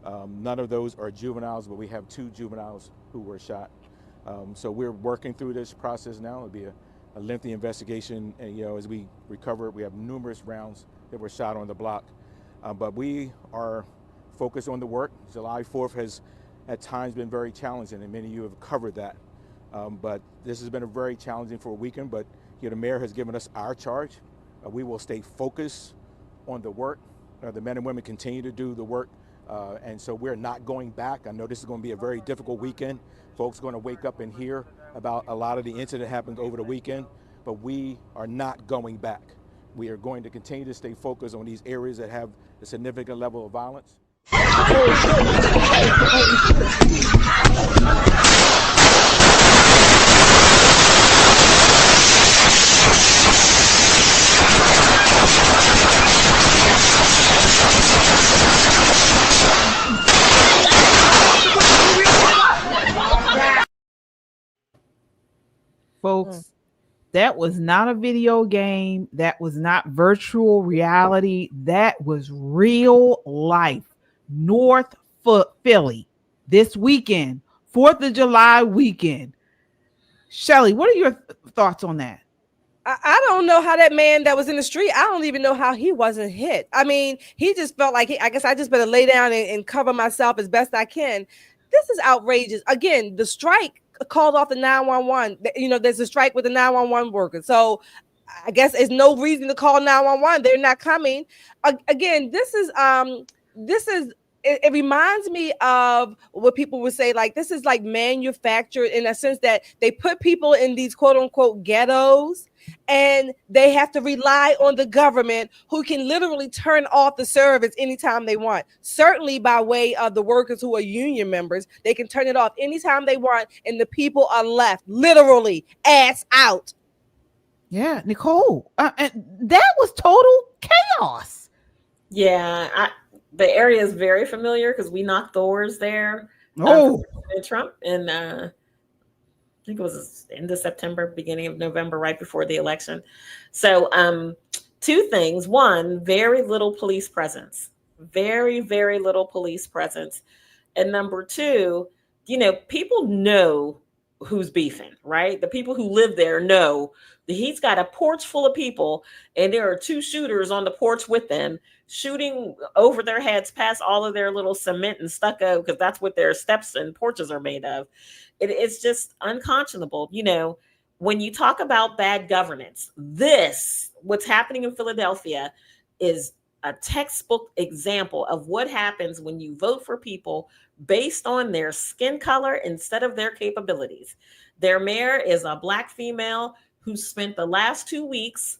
None of those are juveniles, but we have 2 juveniles who were shot. So we're working through this process now. It'll be a lengthy investigation, and as we recover it, we have numerous rounds that were shot on the block. But we are focused on the work. July 4th has at times been very challenging, and many of you have covered that. But this has been a very challenging for a weekend, but the mayor has given us our charge. We will stay focused on the work. The men and women continue to do the work, and so we're not going back. I know this is going to be a very difficult weekend. Folks are going to wake up and hear about a lot of the incident that happened over the weekend, but we are not going back. We are going to continue to stay focused on these areas that have a significant level of violence. Folks, that was not a video game. That was not virtual reality. That was real life. North Philly this weekend, 4th of July weekend. Shelly, what are your thoughts on that? I don't know how that man that was in the street, I don't even know how he wasn't hit. I mean, he just felt like, I guess I just better lay down and cover myself as best I can. This is outrageous. Again, the strike called off the 911. There's a strike with the 911 workers. So I guess there's no reason to call 911. They're not coming. Again, this is it reminds me of what people would say, like, this is like manufactured in a sense that they put people in these quote unquote ghettos and they have to rely on the government, who can literally turn off the service anytime they want. Certainly by way of the workers who are union members, they can turn it off anytime they want, and the people are left literally ass out. Yeah, Nicole, and that was total chaos. Yeah, the area is very familiar because we knocked doors there. Trump, and I think it was end of September, beginning of November, right before the election. So 2 things. One, very little police presence. Very, very little police presence. And number 2, people know who's beefing, right? The people who live there know that he's got a porch full of people, and there are 2 shooters on the porch with them, shooting over their heads past all of their little cement and stucco, because that's what their steps and porches are made of. It's just unconscionable. When you talk about bad governance, what's happening in Philadelphia is a textbook example of what happens when you vote for people based on their skin color instead of their capabilities. Their mayor is a Black female who spent the last 2 weeks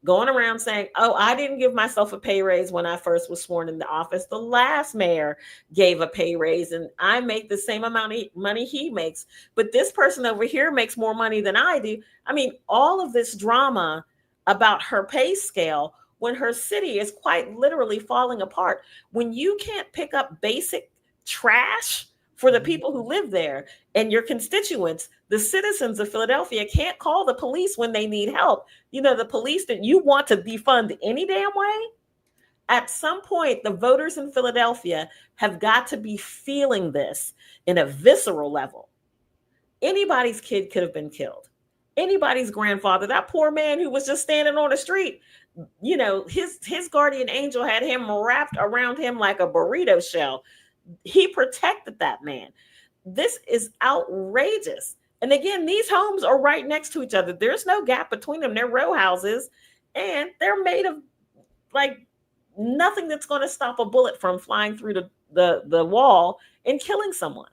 going around saying, oh, I didn't give myself a pay raise when I first was sworn into office. The last mayor gave a pay raise, and I make the same amount of money he makes. But this person over here makes more money than I do. I mean, all of this drama about her pay scale when her city is quite literally falling apart. When you can't pick up basic trash for the people who live there and your constituents, the citizens of Philadelphia can't call the police when they need help. The police that you want to defund any damn way. At some point, the voters in Philadelphia have got to be feeling this in a visceral level. Anybody's kid could have been killed. Anybody's grandfather, that poor man who was just standing on the street, you know, his guardian angel had him wrapped around him like a burrito shell. He protected that man. This is outrageous. And again, these homes are right next to each other. There's no gap between them. They're row houses, and they're made of like nothing that's going to stop a bullet from flying through the wall and killing someone.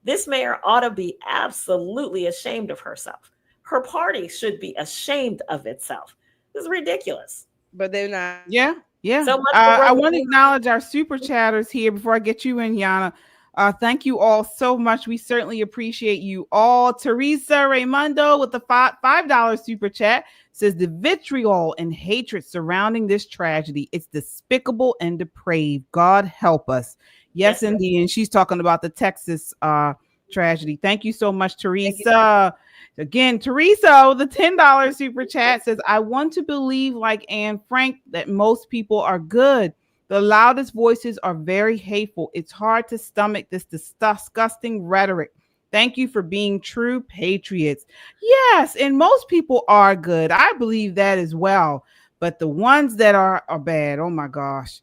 This mayor ought to be absolutely ashamed of herself. Her party should be ashamed of itself. This is ridiculous. But they're not. Yeah. So much I want to acknowledge our super chatters here before I get you in, Yana. Thank you all so much. We certainly appreciate you all. Teresa Raimundo with the $5 super chat says the vitriol and hatred surrounding this tragedy, it's despicable and depraved. God help us. Yes, indeed. And she's talking about the Texas tragedy. Thank you so much, Teresa. Again, Teresa with the $10 super chat says, I want to believe like Anne Frank that most people are good. The loudest voices are very hateful. It's hard to stomach this disgusting rhetoric. Thank you for being true patriots. Yes, and most people are good. I believe that as well. But the ones that are bad, oh my gosh.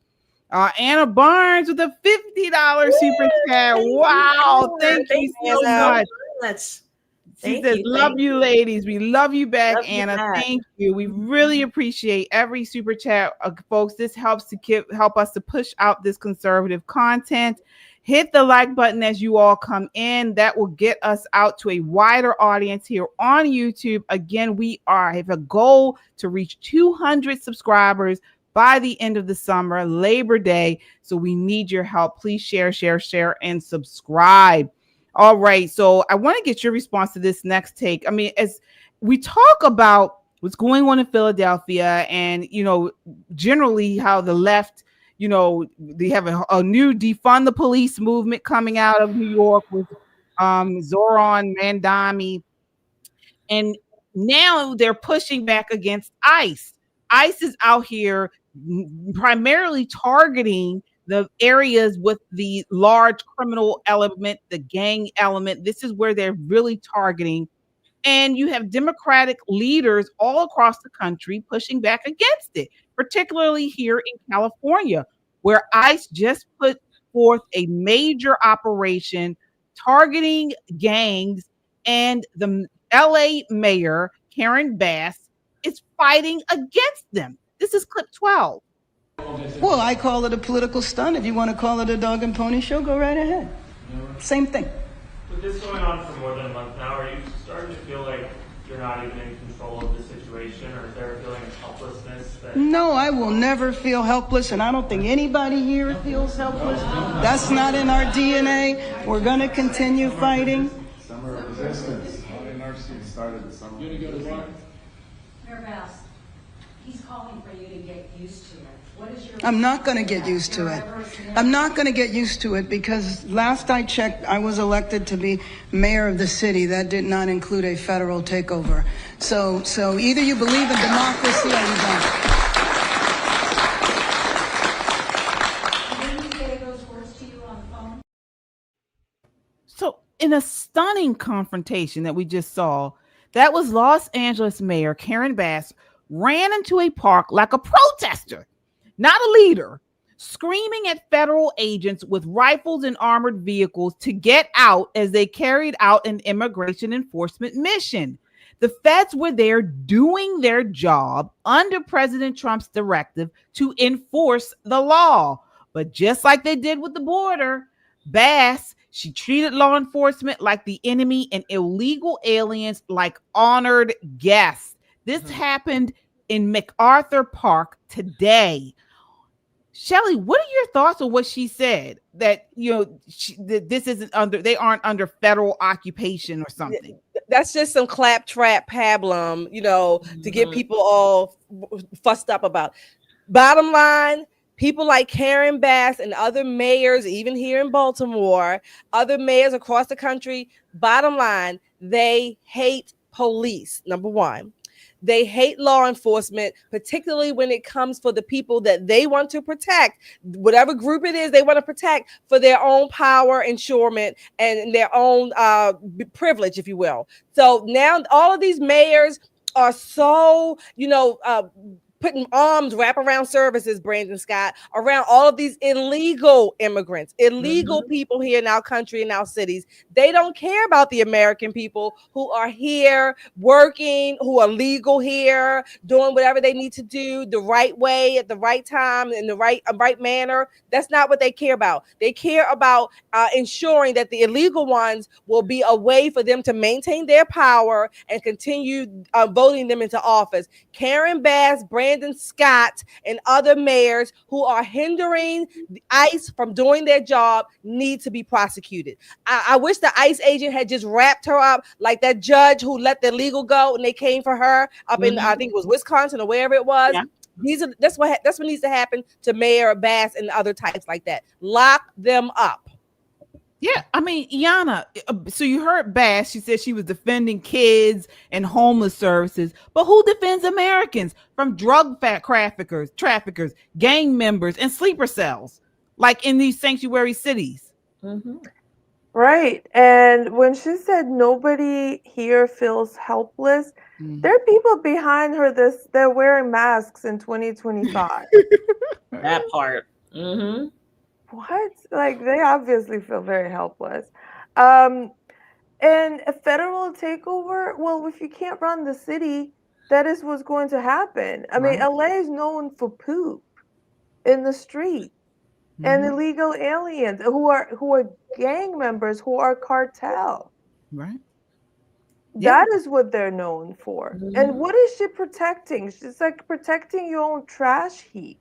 Anna Barnes with a $50 super chat. Wow, thank you so much. She says, love you, ladies. We love you back, Anna. Thank you. We really appreciate every super chat, folks. This helps to help us to push out this conservative content. Hit the like button as you all come in. That will get us out to a wider audience here on YouTube. Again, we have a goal to reach 200 subscribers by the end of the summer, Labor Day. So we need your help. Please share, and subscribe. All right. So I want to get your response to this next take. I mean, as we talk about what's going on in Philadelphia and, you know, generally how the left, you know, they have a new defund the police movement coming out of New York with Zohran, Mamdani. And now they're pushing back against ICE. ICE is out here primarily targeting the areas with the large criminal element, the gang element. This is where they're really targeting. And you have Democratic leaders all across the country pushing back against it, particularly here in California, where ICE just put forth a major operation targeting gangs, and the LA mayor, Karen Bass, is fighting against them. This is clip 12. Well, I call it a political stunt. If you want to call it a dog and pony show, go right ahead. Same thing. With this going on for more than a month now, are you starting to feel like you're not even in control of the situation, or is there a feeling of helplessness? No, I will never feel helpless, and I don't think anybody here feels helpless. That's not in our DNA. We're going to continue fighting. Summer of resistance. Started the summer of resistance. Mayor Bass, he's calling for you to get used to it. I'm not going to get used to it. I'm not going to get used to it because last I checked, I was elected to be mayor of the city. That did not include a federal takeover. So either you believe in democracy or you don't. Didn't he say those words to you on the phone? So in a stunning confrontation that we just saw, that was Los Angeles Mayor Karen Bass ran into a park like a protester, not a leader, screaming at federal agents with rifles and armored vehicles to get out as they carried out an immigration enforcement mission. The feds were there doing their job under President Trump's directive to enforce the law. But just like they did with the border, Bass, she treated law enforcement like the enemy and illegal aliens like honored guests. This happened in MacArthur Park today. Shelley, what are your thoughts on what she said? That, you know, this isn't under, they aren't under federal occupation or something. That's just some claptrap pablum, you know, to get people all fussed up about. Bottom line, people like Karen Bass and other mayors, even here in Baltimore, other mayors across the country, bottom line, they hate police, number one. They hate law enforcement, particularly when it comes for the people that they want to protect, whatever group it is they want to protect for their own power, ensurement, and their own privilege, if you will. So now all of these mayors are so, putting arms, wraparound services, Brandon Scott, around all of these illegal immigrants, illegal people here in our country, in our cities. They don't care about the American people who are here working, who are legal here, doing whatever they need to do the right way at the right time in the right manner. That's not what they care about. They care about ensuring that the illegal ones will be a way for them to maintain their power and continue voting them into office. Karen Bass, Brandon Scott, and other mayors who are hindering the ICE from doing their job need to be prosecuted. I wish the ICE agent had just wrapped her up like that judge who let the illegal go and they came for her up in, I think it was Wisconsin or wherever it was. Yeah. That's what needs to happen to Mayor Bass and other types like that. Lock them up. Yeah, I mean, Yana, so you heard Bass. She said she was defending kids and homeless services, but who defends Americans from drug traffickers, gang members, and sleeper cells, like in these sanctuary cities? Right. And when she said nobody here feels helpless, there are people behind her they're wearing masks in 2025. That part. What? Like, they obviously feel very helpless. And a federal takeover, well, if you can't run the city, that is what's going to happen. I mean, LA is known for poop in the street and illegal aliens who are gang members, who are cartel. Right. That is what they're known for. And what is she protecting? She's like protecting your own trash heap.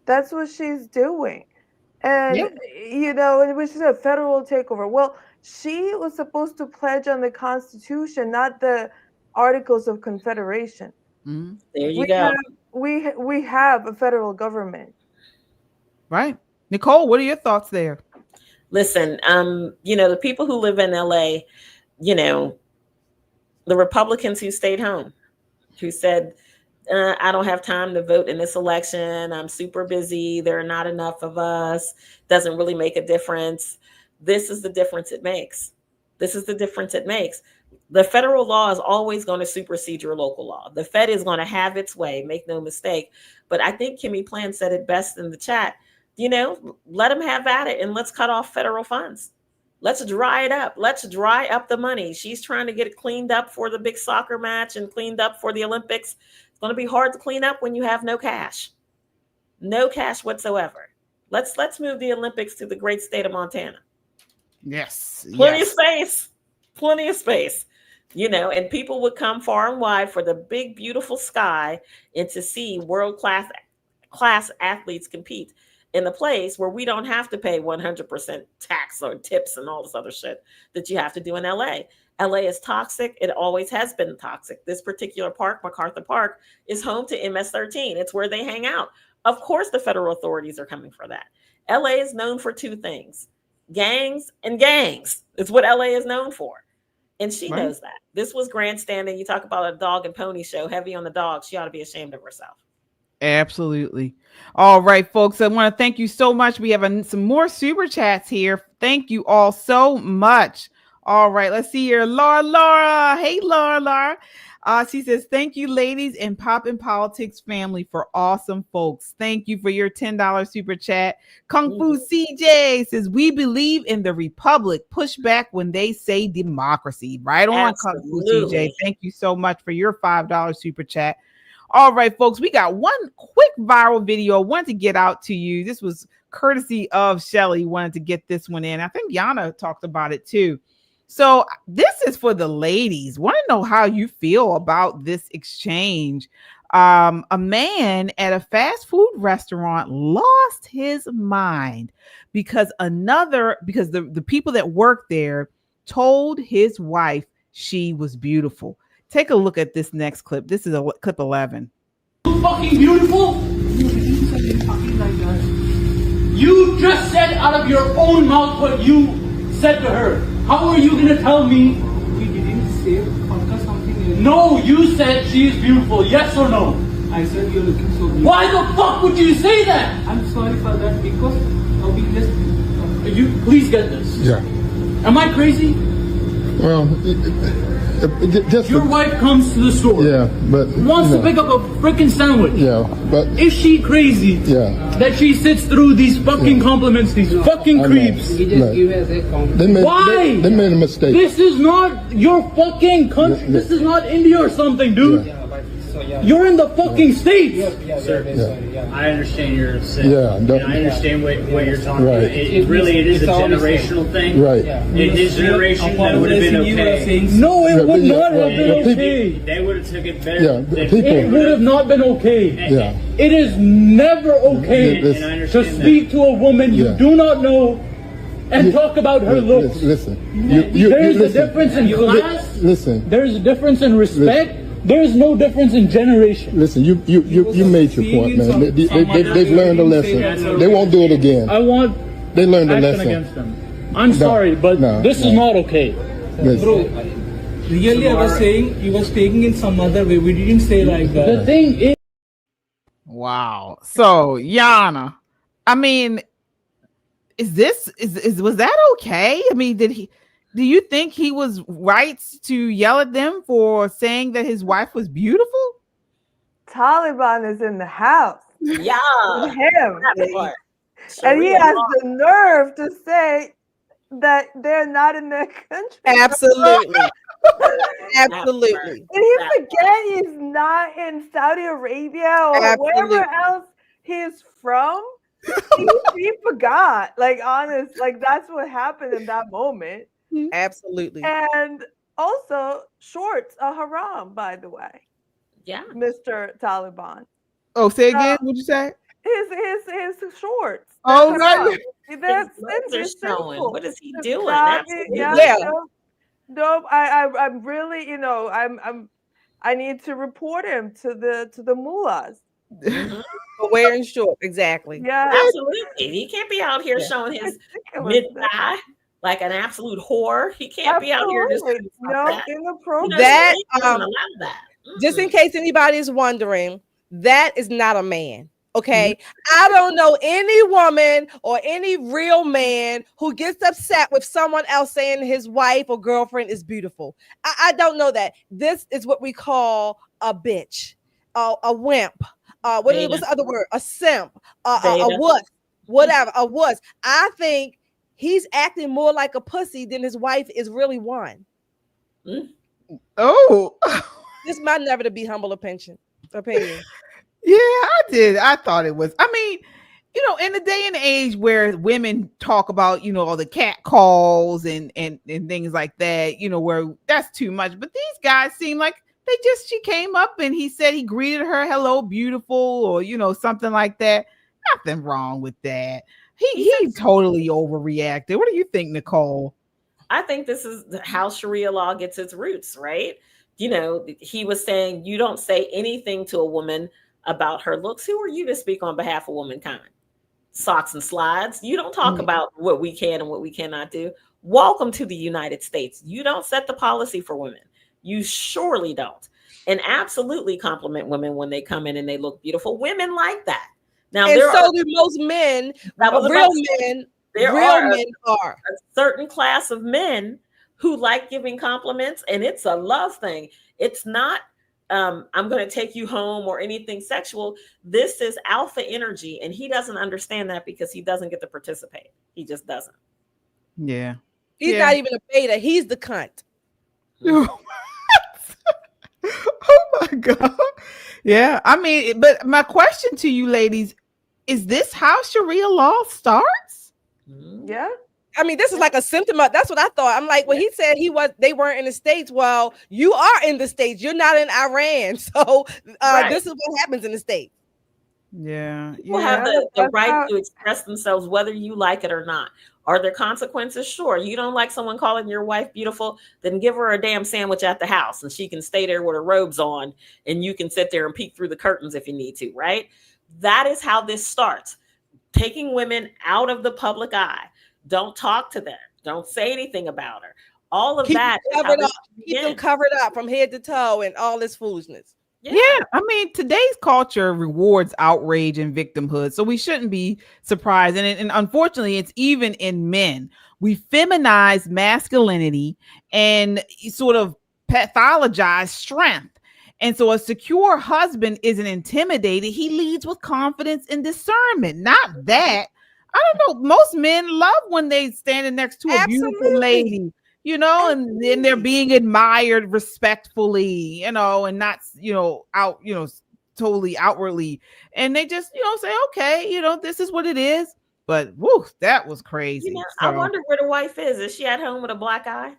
That's what she's doing. And, you know, which is a federal takeover. Well, she was supposed to pledge on the Constitution, not the Articles of Confederation. There you go. We have a federal government. Right. Nicole, what are your thoughts there? Listen, you know, the people who live in LA, you know, the Republicans who stayed home, who said, I don't have time to vote in this election. I'm super busy. There are not enough of us. Doesn't really make a difference. This is the difference it makes. This is the difference it makes. The federal law is always going to supersede your local law. The Fed is going to have its way, make no mistake. But I think Kimmy Plan said it best in the chat. You know, let them have at it and let's cut off federal funds. Let's dry it up. Let's dry up the money. She's trying to get it cleaned up for the big soccer match and cleaned up for the Olympics. It's going to be hard to clean up when you have no cash. No cash whatsoever. Let's move the Olympics to the great state of Montana. Yes. Plenty of space. Plenty of space. You know, and people would come far and wide for the big, beautiful sky and to see world-class athletes compete in a place where we don't have to pay 100% tax or tips and all this other shit that you have to do in LA. LA is toxic. It always has been toxic. This particular park, MacArthur Park, is home to MS-13. It's where they hang out. Of course, the federal authorities are coming for that. LA is known for two things, gangs and gangs. It's what LA is known for. And she knows that. This was grandstanding. You talk about a dog and pony show, heavy on the dog. She ought to be ashamed of herself. Absolutely. All right, folks. I want to thank you so much. We have some more super chats here. Thank you all so much. All right, let's see here. Laura. Hey, Laura. She says, thank you, ladies and Pop and Politics family, for awesome folks. Thank you for your $10 super chat. Kung Fu CJ says, we believe in the Republic. Push back when they say democracy. Right on, Absolutely. Kung Fu CJ. Thank you so much for your $5 super chat. All right, folks, we got one quick viral video I wanted to get out to you. This was courtesy of Shelly. Wanted to get this one in. I think Yana talked about it too. So this is for the ladies. Want to know how you feel about this exchange. A man at a fast food restaurant lost his mind because the people that worked there told his wife she was beautiful. Take a look at this next clip. This is clip 11. You fucking beautiful? You just said out of your own mouth what you said to her. How are you gonna tell me? We didn't say something else. No, you said she is beautiful. Yes or no? I said you're looking so beautiful. Why the fuck would you say that? I'm sorry for that because we just. You please get this. Yeah. Am I crazy? Well, Your wife comes to the store. Yeah, but wants to pick up a freaking sandwich. Yeah, but is she crazy? Yeah, that she sits through these fucking compliments, these fucking creeps. Why? They made a mistake. This is not your fucking country. This is not India or something, dude. Yeah. You're in the fucking States. Sir, I understand you're upset. Yeah, and I understand what you're talking right. about. It really is a generational thing. Right. In his generation, that would have been okay. No, it would not have been okay. They would have took it better. Yeah, it would have not been okay. Yeah. It is never okay to speak to a woman you do not know and talk about her looks. Listen, there's a difference in class. Listen, there's a difference in respect. There's no difference in generation. Listen, you made your point, man. They've learned a lesson. They won't do it again. They learned a lesson against them. I'm sorry, but this is not okay. Bro, really, I was saying he was taking in some other way. We didn't say like that. The thing is, wow. So Yana, I mean, was that okay? I mean, do you think he was right to yell at them for saying that his wife was beautiful? Taliban is in the house. Yeah. With him. And he has the nerve to say that they're not in their country. Absolutely. Absolutely. Did he forget he's not in Saudi Arabia or wherever else he's from? He forgot. Like, honest, like that's what happened in that moment. Absolutely. And also, shorts are haram, by the way. Yeah. Mr. Taliban. Oh, say again. What'd you say? His shorts. Oh, right. That's showing. What is he doing? No, I'm really, I need to report him to the mullahs. For wearing shorts, exactly. Yeah, absolutely. He can't be out here showing his mid thigh like an absolute whore. He can't be out here just in the program. That just in case anybody is wondering, that is not a man. Okay, I don't know any woman or any real man who gets upset with someone else saying his wife or girlfriend is beautiful. I don't know that. This is what we call a bitch, a wimp. What's the other word? A simp, a wuss, whatever, a wuss. I think he's acting more like a pussy than his wife is really one. Oh, this might never to be humble opinion. Yeah, I did. I thought it was. I mean, in the day and age where women talk about, all the cat calls and things like that, where that's too much. But these guys seem like she came up and he said he greeted her, hello, beautiful, or, something like that. Nothing wrong with that. He totally overreacted. What do you think, Nicole? I think this is how Sharia law gets its roots, right? He was saying you don't say anything to a woman about her looks. Who are you to speak on behalf of womankind? Socks and slides. You don't talk about what we can and what we cannot do. Welcome to the United States. You don't set the policy for women. You surely don't. And absolutely compliment women when they come in and they look beautiful. Women like that. Now, and so do most men. Real men are a certain class of men who like giving compliments, and it's a love thing. It's not I'm going to take you home or anything sexual. This is alpha energy, and he doesn't understand that because he doesn't get to participate. He just doesn't. Yeah. He's not even a beta. He's the cunt. Oh my God. Yeah. I mean, but my question to you ladies, is this how Sharia law starts? Yeah. I mean, this is like a symptom of, that's what I thought. I'm like, when he said they weren't in the States. Well, you are in the States. You're not in Iran. So this is what happens in the States. Yeah. People have the right to express themselves, whether you like it or not. Are there consequences? Sure. You don't like someone calling your wife beautiful, then give her a damn sandwich at the house and she can stay there with her robes on and you can sit there and peek through the curtains if you need to, right? That is how this starts. Taking women out of the public eye. Don't talk to them. Don't say anything about her. All of that. Keep them covered up from head to toe and all this foolishness. Yeah. I mean, today's culture rewards outrage and victimhood, so we shouldn't be surprised. And unfortunately, it's even in men. We feminize masculinity and sort of pathologize strength. And so a secure husband isn't intimidated. He leads with confidence and discernment. Not that. I don't know. Most men love when they standing next to a beautiful lady, you know, and then they're being admired respectfully, you know, and not, you know, out, you know, totally outwardly. And they just, you know, say, okay, you know, this is what it is. But woo, that was crazy. You know, I wonder where the wife is. Is she at home with a black eye?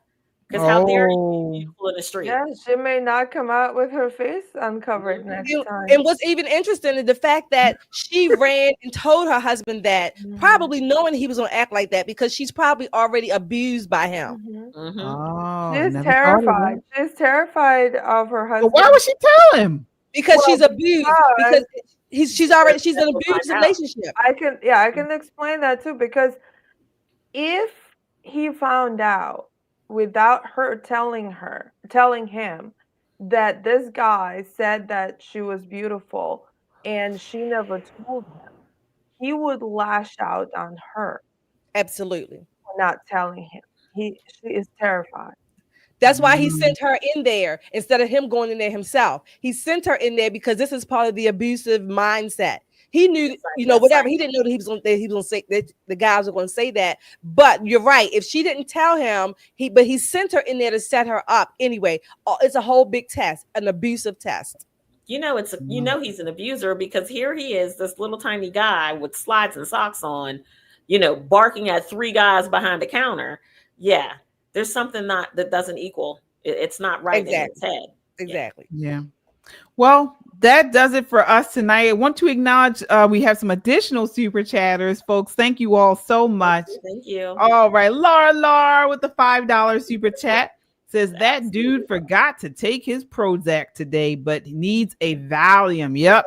Because how dare you be beautiful in the street? Yeah, she may not come out with her face uncovered next time. And what's even interesting is the fact that she ran and told her husband that, probably knowing he was going to act like that, because she's probably already abused by him. Oh, She's terrified. She's terrified of her husband. But why would she tell him? Because she's abused. Because she's in an abusive relationship. I can explain that too, because if he found out without her telling him that this guy said that she was beautiful and she never told him, he would lash out on her. Absolutely. For not telling him. She is terrified. That's why he sent her in there instead of him going in there himself. He sent her in there because this is part of the abusive mindset. He knew, you know, whatever. He didn't know that he was going to say that the guys were going to say that. But you're right. If she didn't tell him, he sent her in there to set her up anyway. It's a whole big test, an abusive test. You know, he's an abuser, because here he is, this little tiny guy with slides and socks on, you know, barking at 3 guys behind the counter. Yeah, there's something that doesn't equal. It's not right in his head. Exactly. Yeah. Well, that does it for us tonight. I want to acknowledge we have some additional super chatters, folks. Thank you all so much. Thank you. All right. Laura with the $5 super chat says that dude forgot to take his Prozac today, but needs a Valium. Yep.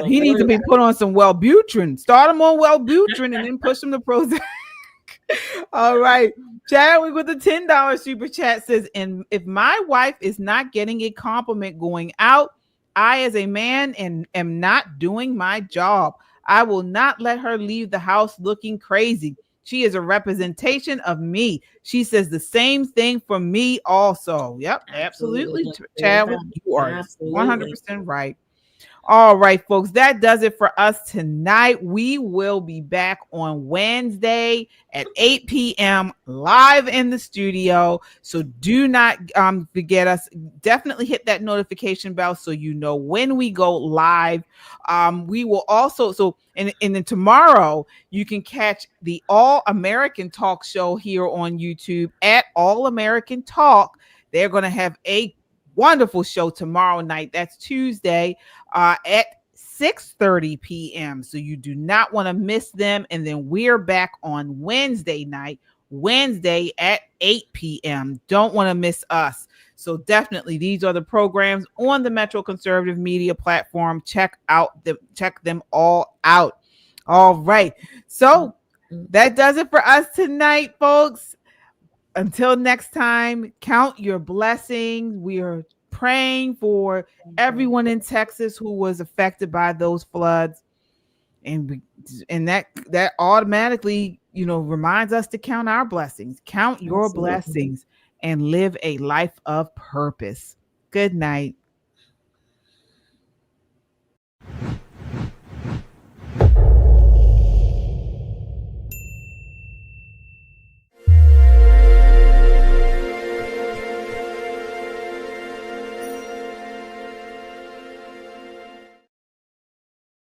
He needs to be put on some Wellbutrin. Start him on Wellbutrin and then push him to Prozac. All right. Chadwick with the $10 super chat says, and if my wife is not getting a compliment going out, I, as a man, am not doing my job. I will not let her leave the house looking crazy. She is a representation of me. She says the same thing for me also. Yep, absolutely. Chadwick, you are 100% right. All right, folks, that does it for us tonight. We will be back on Wednesday at 8 p.m. live in the studio. So do not forget us. Definitely hit that notification bell so you know when we go live. We will also, and then tomorrow you can catch the All American Talk show here on YouTube at All American Talk. They're going to have a wonderful show tomorrow night. That's Tuesday at 6:30 p.m. So you do not want to miss them. And then we're back on Wednesday night, Wednesday at 8 p.m. Don't want to miss us. So definitely these are the programs on the Metro Conservative Media platform. Check them all out. All right. So that does it for us tonight, folks. Until next time, count your blessings. We are praying for everyone in Texas who was affected by those floods. And that automatically, reminds us to count our blessings. Count your blessings and live a life of purpose. Good night.